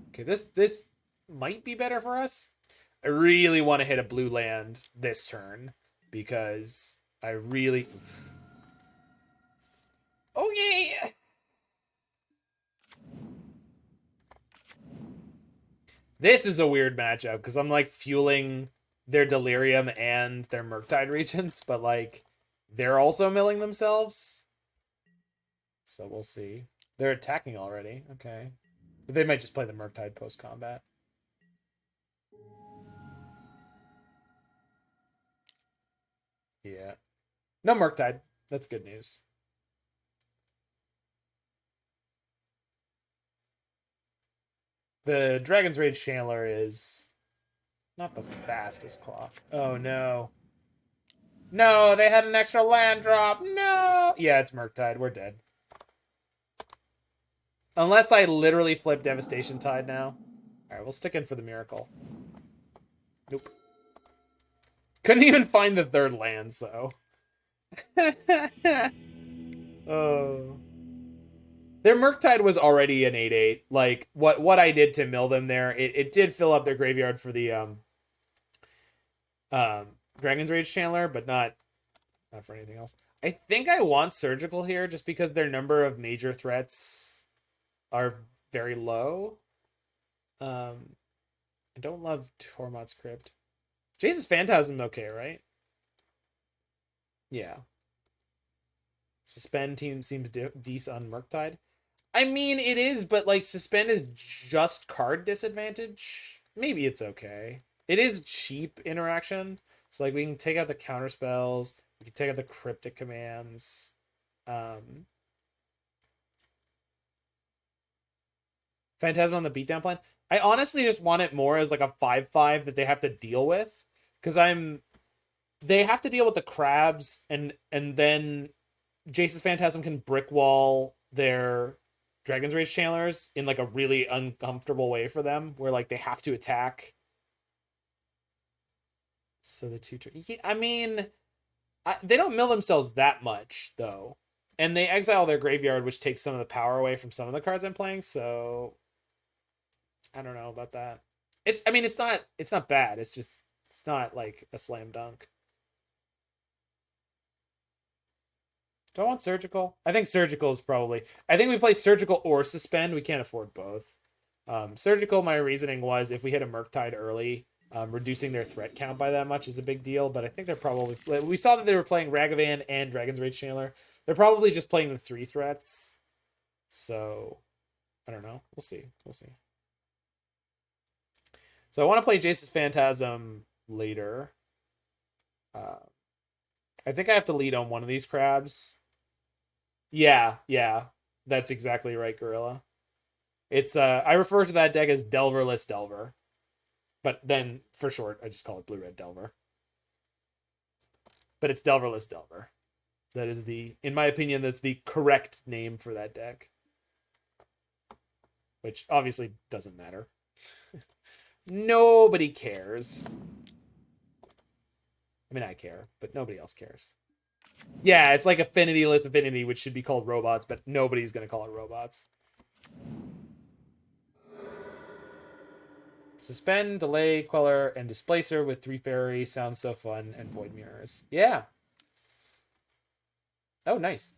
Okay, this might be better for us. I really want to hit a blue land this turn because I really... Oh, yeah! This is a weird matchup because I'm like fueling their Delirium and their Murktide Regents, but like they're also milling themselves. So we'll see. They're attacking already. Okay. But they might just play the Murktide post-combat. Yeah. No Murktide. That's good news. The Dragon's Rage Chandler is not the fastest clock. Oh, no. No, they had an extra land drop. No! Yeah, it's Murktide. We're dead. Unless I literally flip Devastation Tide now. Alright, we'll stick in for the Miracle. Nope. Couldn't even find the third land, so... Oh... Their Murktide was already an 8/8. Like, what I did to mill them there, it did fill up their graveyard for the Dragon's Rage Chandler, but not for anything else. I think I want Surgical here just because their number of major threats are very low. I don't love Tormod's Crypt. Jace's Phantasm okay, right? Yeah. Suspend team seems decent on Murktide. I mean, it is, but like Suspend is just card disadvantage. Maybe it's okay. It is cheap interaction. So like we can take out the counterspells. We can take out the cryptic commands. Phantasm on the beatdown plan. I honestly just want it more as like a 5/5 that they have to deal with. Because they have to deal with the crabs and then Jace's Phantasm can brick wall their Dragon's Rage Chandlers in like a really uncomfortable way for them, where like they have to attack. So the two, yeah, I mean, they don't mill themselves that much though, and they exile their graveyard, which takes some of the power away from some of the cards I'm playing. So I don't know about that. I mean, it's not bad. It's not like a slam dunk. Do I want Surgical? I think Surgical is probably... I think we play Surgical or Suspend. We can't afford both. Surgical, my reasoning was if we hit a Murktide early, reducing their threat count by that much is a big deal, but I think they're probably... We saw that they were playing Ragavan and Dragon's Rage Chandler. They're probably just playing the 3 threats. So, I don't know. We'll see. We'll see. So I want to play Jace's Phantasm later. I think I have to lead on one of these crabs. Yeah, that's exactly right, Gorilla. It's I refer to that deck as Delverless Delver. But then, for short, I just call it Blue-Red Delver. But it's Delverless Delver. That is in my opinion, that's the correct name for that deck. Which obviously doesn't matter. Nobody cares. I mean, I care, but nobody else cares. Yeah, it's like Affinity-less Affinity, which should be called Robots, but nobody's going to call it Robots. Suspend, Delay, Queller, and Displacer with 3 Fairy sounds so fun, and Void Mirrors. Yeah. Oh, nice.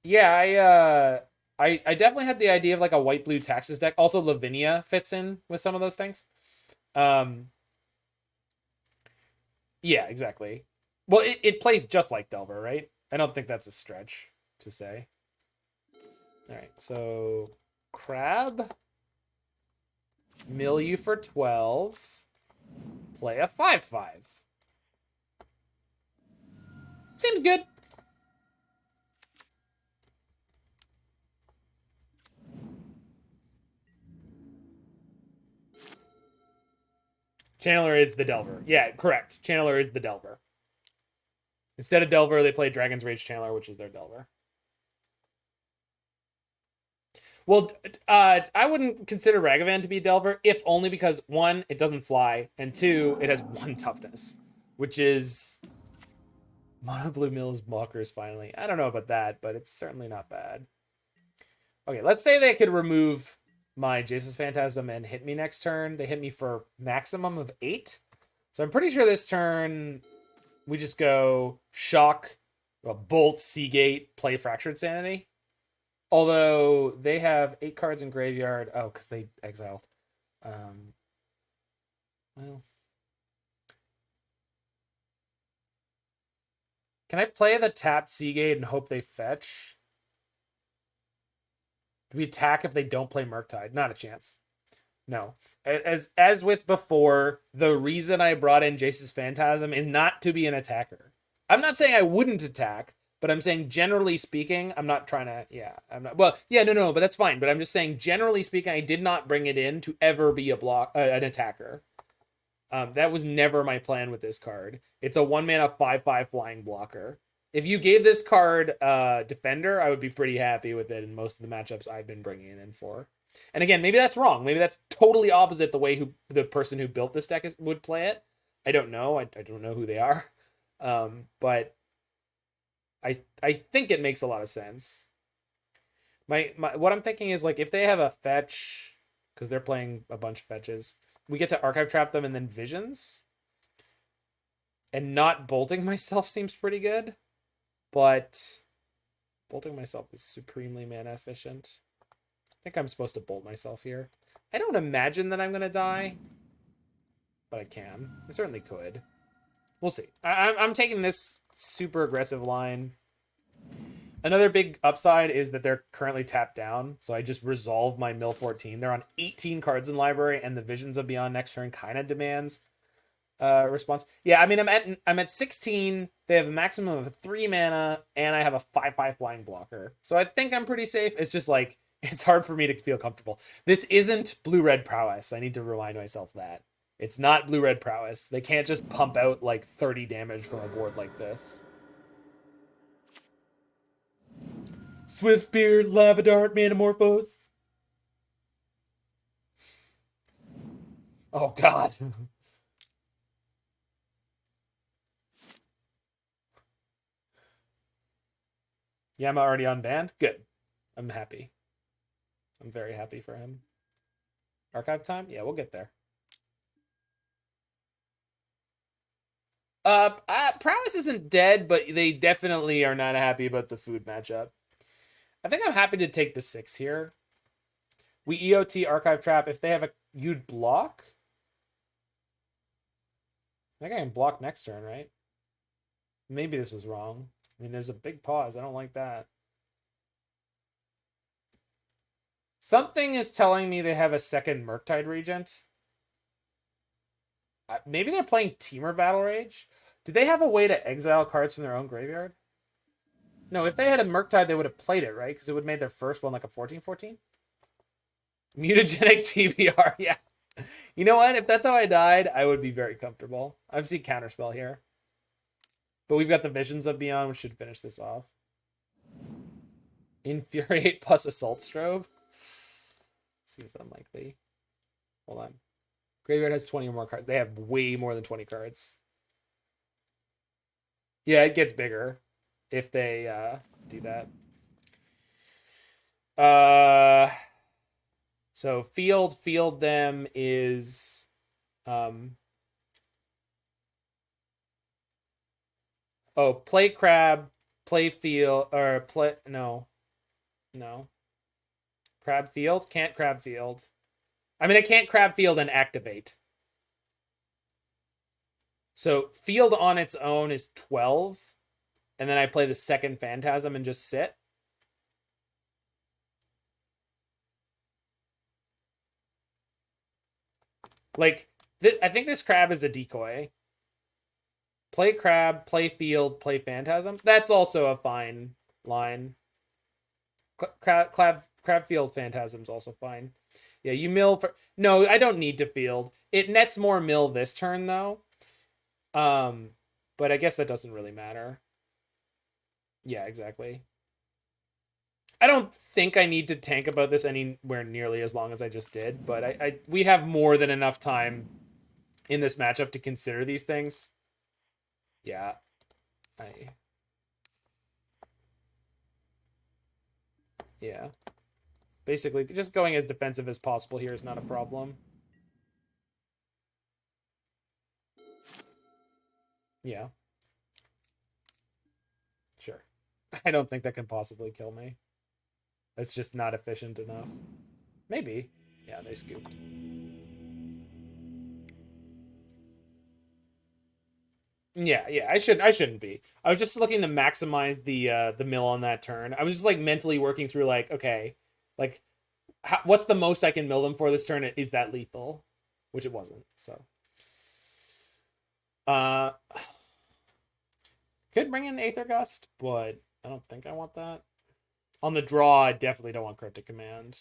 Yeah, I definitely had the idea of like a white-blue Taxes deck. Also, Lavinia fits in with some of those things. Yeah, exactly. Well, it plays just like Delver, right? I don't think that's a stretch to say. All right, so Crab, mill you for 12, play a 5/5. Seems good. Channeler is the Delver. Yeah, correct. Channeler is the Delver. Instead of Delver, they play Dragon's Rage Channeler, which is their Delver. Well, I wouldn't consider Ragavan to be Delver, if only because, 1, it doesn't fly, and 2, it has 1 toughness, which is Mono Blue Mills Walkers finally. I don't know about that, but it's certainly not bad. Okay, let's say they could remove my Jace's Phantasm and hit me next turn. They hit me for maximum of 8. So I'm pretty sure this turn we just go Shock, Bolt, Seagate, play Fractured Sanity. Although they have 8 cards in graveyard. Oh, because they exiled. Well, can I play the tapped Seagate and hope they fetch? Do we attack if they don't play Murktide? Not a chance. No. As with before, the reason I brought in Jace's Phantasm is not to be an attacker. I'm not saying I wouldn't attack, but I'm saying generally speaking, I'm not trying to, I'm not, well, no, but that's fine. But I'm just saying generally speaking, I did not bring it in to ever be an attacker. That was never my plan with this card. It's a 1-mana 5/5 flying blocker. If you gave this card Defender, I would be pretty happy with it in most of the matchups I've been bringing it in for. And again, maybe that's wrong. Maybe that's totally opposite the way the person who built this deck would play it. I don't know. I don't know who they are. But I think it makes a lot of sense. My what I'm thinking is, like, if they have a fetch, because they're playing a bunch of fetches, we get to Archive Trap them and then Visions. And not bolting myself seems pretty good. But bolting myself is supremely mana efficient. I think I'm supposed to bolt myself here. I don't imagine that I'm going to die. But I can. I certainly could. We'll see. I'm taking this super aggressive line. Another big upside is that they're currently tapped down. So I just resolve my mill 14. They're on 18 cards in library, and the Visions of Beyond next turn kind of demands response. Yeah, I mean, I'm at 16. They have a maximum of 3 mana, and I have a 5/5 flying blocker. So I think I'm pretty safe. It's just like, it's hard for me to feel comfortable. This isn't Blue-Red Prowess. I need to remind myself that. It's not Blue-Red Prowess. They can't just pump out like 30 damage from a board like this. Swift Spear, Lava Dart, Manamorphose. Oh, God. Yama already unbanned? Good. I'm happy. I'm very happy for him. Archive time? Yeah, we'll get there. Prowess isn't dead, but they definitely are not happy about the food matchup. I think I'm happy to take the 6 here. We EOT Archive Trap. If they have a... You'd block? I think I can block next turn, right? Maybe this was wrong. I mean, there's a big pause. I don't like that. Something is telling me they have a second Murktide Regent. Maybe they're playing Teamer Battle Rage. Do they have a way to exile cards from their own graveyard? No, if they had a Murktide, they would have played it, right? Because it would have made their first one like a 14/14. Mutagenic TBR, yeah. You know what? If that's how I died, I would be very comfortable. I've seen Counterspell here. But we've got the Visions of Beyond, which should finish this off. Infuriate plus Assault Strobe? Seems unlikely. Hold on. Graveyard has 20 or more cards. They have way more than 20 cards. Yeah, it gets bigger if they do that. So field them is play crab, play field, or play no. Crab field? Can't crab field. I mean, I can't crab field and activate. So field on its own is 12. And then I play the second Phantasm and just sit. Like, I think this crab is a decoy. Play crab, play field, play Phantasm. That's also a fine line. Crab field Phantasm's also fine. Yeah, you mill for... No, I don't need to field. It nets more mill this turn, though. But I guess that doesn't really matter. Yeah, exactly. I don't think I need to tank about this anywhere nearly as long as I just did, but we have more than enough time in this matchup to consider these things. Yeah. Yeah. Basically, just going as defensive as possible here is not a problem. Yeah. Sure. I don't think that can possibly kill me. That's just not efficient enough. Maybe. Yeah, they scooped. Yeah, I shouldn't be. I was just looking to maximize the mill on that turn. I was just like mentally working through like, okay, like what's the most I can mill them for this turn? Is that lethal? Which it wasn't. So could bring in Aether Gust, but I don't think I want that. On the draw, I definitely don't want Cryptic Command.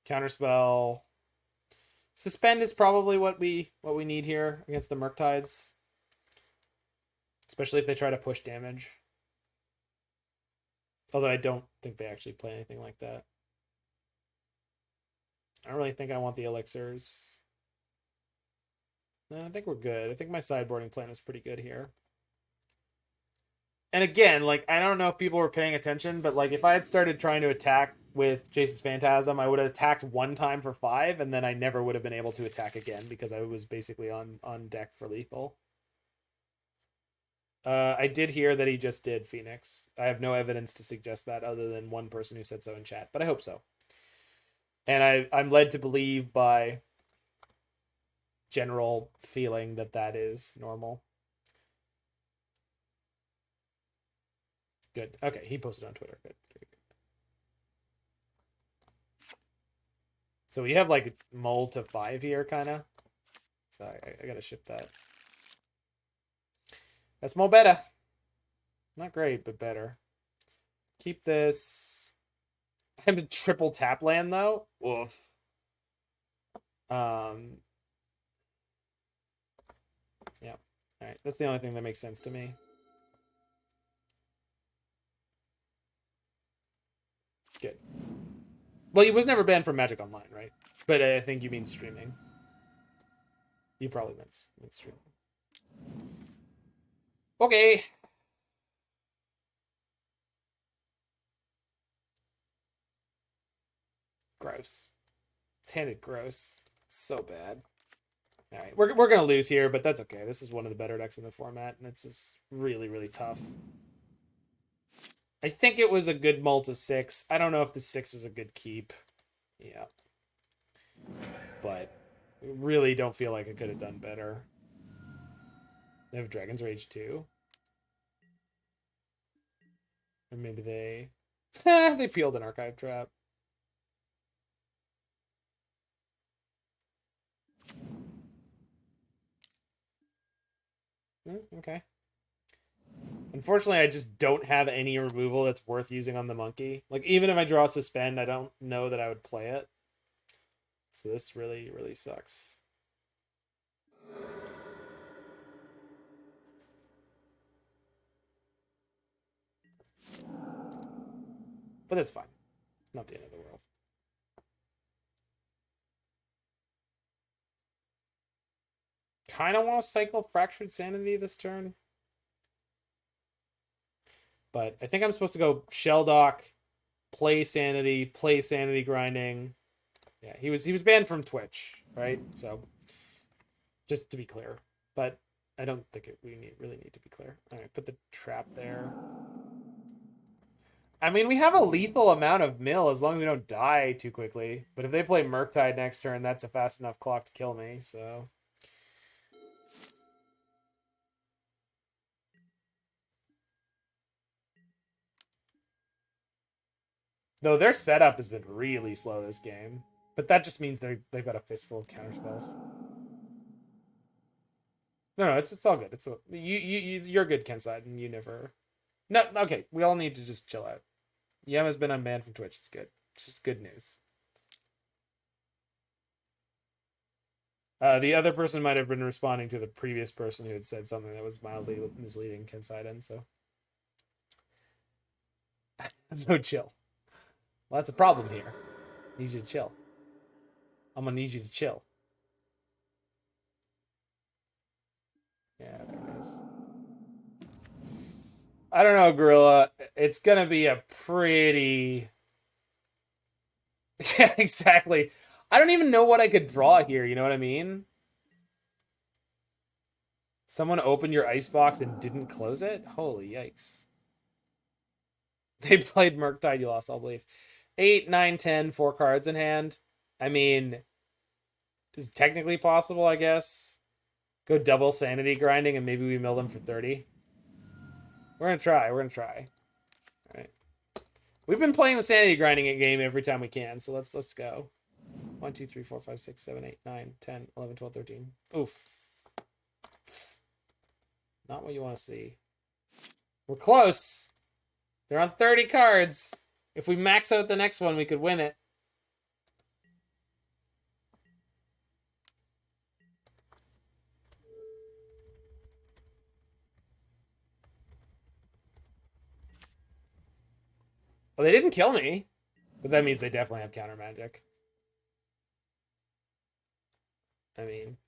Counterspell. Suspend is probably what we need here against the Murktides. Especially if they try to push damage. Although I don't think they actually play anything like that. I don't really think I want the elixirs. No, I think we're good. I think my sideboarding plan was pretty good here. And again, like, I don't know if people were paying attention, but like if I had started trying to attack with Jace's Phantasm, I would have attacked one time for 5, and then I never would have been able to attack again because I was basically on deck for lethal. I did hear that he just did Phoenix. I have no evidence to suggest that other than one person who said so in chat, but I hope so. And I'm led to believe by general feeling that that is normal. Good. Okay, he posted on Twitter. Good. So we have like mull to 5 here, kind of. So I gotta ship that. That's more better. Not great, but better. Keep this. I'm a triple tap land though. Oof. Yeah. All right. That's the only thing that makes sense to me. Good. Well, he was never banned from Magic Online, right? But I think you mean streaming. You probably meant streaming. Okay. Gross. It's handed gross. It's so bad. All right, we're gonna lose here, but that's okay. This is one of the better decks in the format, and it's just really, really tough. I think it was a good mull to 6. I don't know if the 6 was a good keep. Yeah. But I really don't feel like I could have done better. They have Dragon's Rage too. Or maybe they... they peeled an Archive Trap. Okay. Unfortunately, I just don't have any removal that's worth using on the monkey. Like, even if I draw Suspend, I don't know that I would play it. So this really, really sucks. But it's fine. Not the end of the world. Kind of want to cycle Fractured Sanity this turn. But I think I'm supposed to go Shelldock, play Sanity Grinding. Yeah, he was banned from Twitch, right? So just to be clear. But I don't think we really need to be clear. All right, put the trap there. I mean, we have a lethal amount of mill as long as we don't die too quickly. But if they play Murktide next turn, that's a fast enough clock to kill me, so... Though their setup has been really slow this game. But that just means they've got a fistful of counterspells. No, it's all good. You're good, Kenside, and you never... No, okay, we all need to just chill out. Yema's been unbanned from Twitch. It's good. It's just good news. The other person might have been responding to the previous person who had said something that was mildly misleading, Kenside, so... No chill. Well, that's a problem here. Need you to chill. I'm gonna need you to chill. Yeah, there it is. I don't know, Gorilla. It's gonna be a pretty... Yeah, exactly. I don't even know what I could draw here, you know what I mean? Someone opened your icebox and didn't close it? Holy yikes. They played Murktide, you lost all belief. 8, 9, 10, 4 cards in hand. I mean, it's technically possible, I guess. Go double Sanity Grinding and maybe we mill them for 30. We're gonna try. All right. We've been playing the Sanity Grinding game every time we can, so let's go. 1, 2, 3, 4, 5, 6, 7, 8, 9, 10, 11, 12, 13. Oof. Not what you want to see. We're close. They're on 30 cards. If we max out the next one, we could win it. Well, they didn't kill me. But that means they definitely have counter magic. I mean...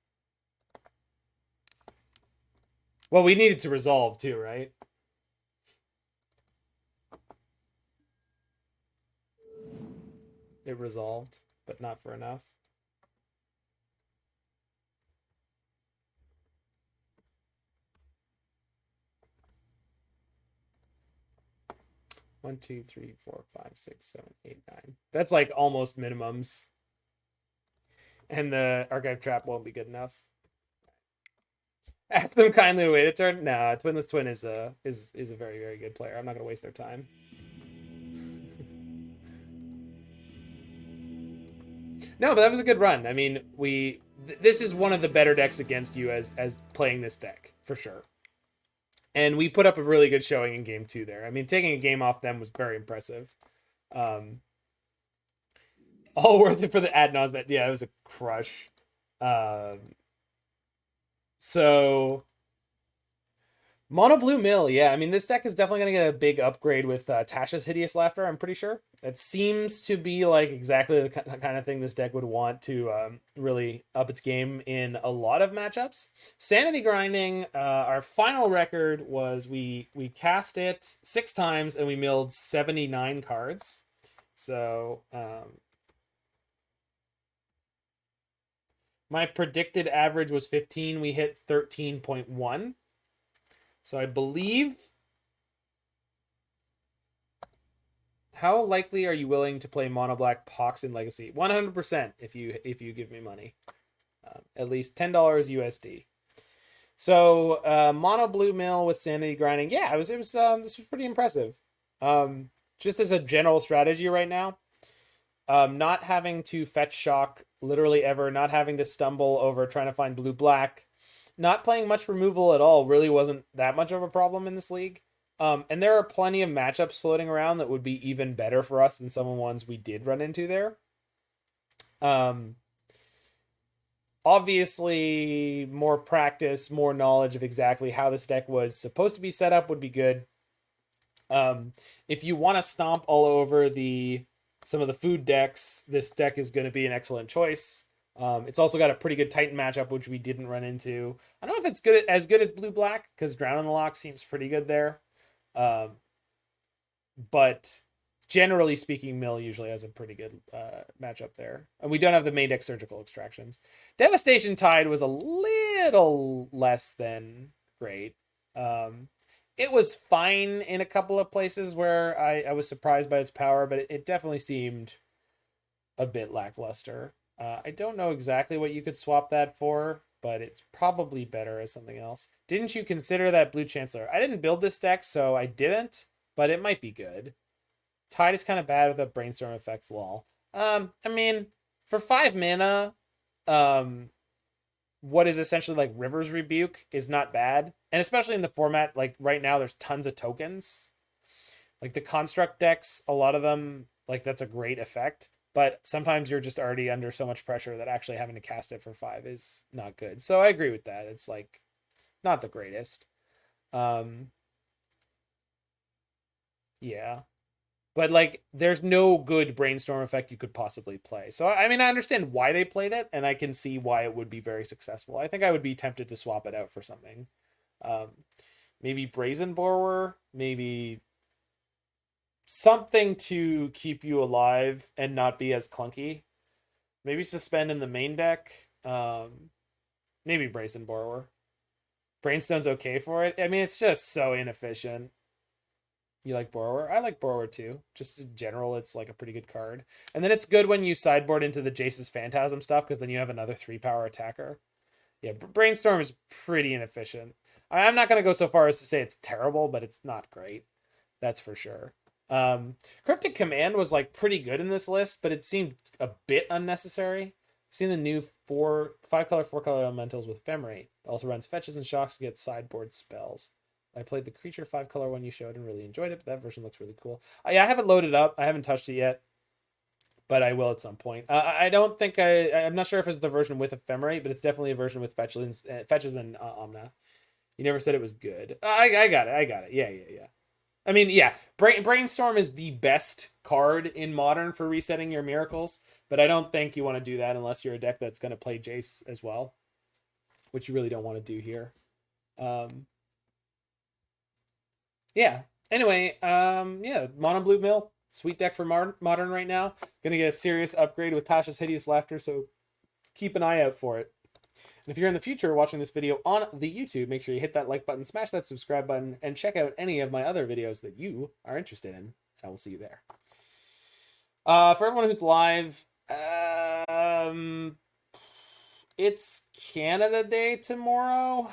Well, we needed to resolve too, right? It resolved, but not for enough. One, two, three, four, five, six, 7, 8, 9. That's like almost minimums. And the archive trap won't be good enough. Ask them kindly to wait a turn. Nah, Twinless Twin is a very, very good player. I'm not gonna waste their time. No, but that was a good run. I mean, this is one of the better decks against you as playing this deck, for sure. And we put up a really good showing in game 2 there. I mean, taking a game off them was very impressive. All worth it for the ad nauseam. Yeah, it was a crush. So Mono Blue Mill, yeah. I mean, this deck is definitely going to get a big upgrade with Tasha's Hideous Laughter, I'm pretty sure. It seems to be like exactly the kind of thing this deck would want to really up its game in a lot of matchups. Sanity Grinding, our final record was we cast it 6 times and we milled 79 cards. So my predicted average was 15. We hit 13.1. So I believe... How likely are you willing to play Mono Black Pox in Legacy? 100% if you give me money. At least $10 USD. So Mono Blue Mill with Sanity Grinding. Yeah, this was pretty impressive. Just as a general strategy right now, not having to fetch shock literally ever, not having to stumble over trying to find blue-black, not playing much removal at all really wasn't that much of a problem in this league. And there are plenty of matchups floating around that would be even better for us than some of the ones we did run into there. Obviously, more practice, more knowledge of exactly how this deck was supposed to be set up would be good. If you want to stomp all over some of the food decks, this deck is going to be an excellent choice. It's also got a pretty good Titan matchup, which we didn't run into. I don't know if it's as good as blue-black, because Drown in the Loch seems pretty good there. But generally speaking, Mill usually has a pretty good matchup there. And we don't have the main deck Surgical Extractions. Devastation Tide was a little less than great. It was fine in a couple of places where I was surprised by its power, but it definitely seemed a bit lackluster. I don't know exactly what you could swap that for, but it's probably better as something else. Didn't you consider that Blue Chancellor? I didn't build this deck, so I didn't, but it might be good. Tide is kind of bad with the Brainstorm effects, lol. I mean, for 5 mana, what is essentially like River's Rebuke is not bad. And especially in the format, like right now, there's tons of tokens. Like the Construct decks, a lot of them, like that's a great effect. But sometimes you're just already under so much pressure that actually having to cast it for 5 is not good. So I agree with that. It's like not the greatest. Yeah. But like there's no good Brainstorm effect you could possibly play. So I mean I understand why they played it, and I can see why it would be very successful. I think I would be tempted to swap it out for something. Maybe Brazen Borrower, maybe something to keep you alive and not be as clunky. Maybe Suspend in the main deck. Maybe Brazen Borrower. Brainstone's okay for it. I mean, it's just so inefficient. You like Borrower? I like Borrower too. Just in general, it's like a pretty good card. And then it's good when you sideboard into the Jace's Phantasm stuff, because then you have another 3-power attacker. Yeah, Brainstorm is pretty inefficient. I'm not going to go so far as to say it's terrible, but it's not great. That's for sure. Cryptic Command was like pretty good in this list, but it seemed a bit unnecessary. I've seen the new 5-color, 4-color elementals with Ephemerate. It also runs fetches and shocks to get sideboard spells. I played the creature 5-color one you showed and really enjoyed it, but that version looks really cool. Yeah, I haven't loaded up. I haven't touched it yet, but I will at some point. I don't think I'm not sure if it's the version with Ephemerate, but it's definitely a version with fetches and Omna. You never said it was good. I got it. Yeah. I mean, yeah, Brainstorm is the best card in Modern for resetting your miracles, but I don't think you want to do that unless you're a deck that's going to play Jace as well, which you really don't want to do here. Yeah. Anyway, yeah, Mono Blue Mill, sweet deck for Modern right now. Gonna get a serious upgrade with Tasha's Hideous Laughter, so keep an eye out for it. And if you're in the future watching this video on the YouTube, make sure you hit that like button, smash that subscribe button, and check out any of my other videos that you are interested in. I will see you there. For everyone who's live, it's Canada Day tomorrow.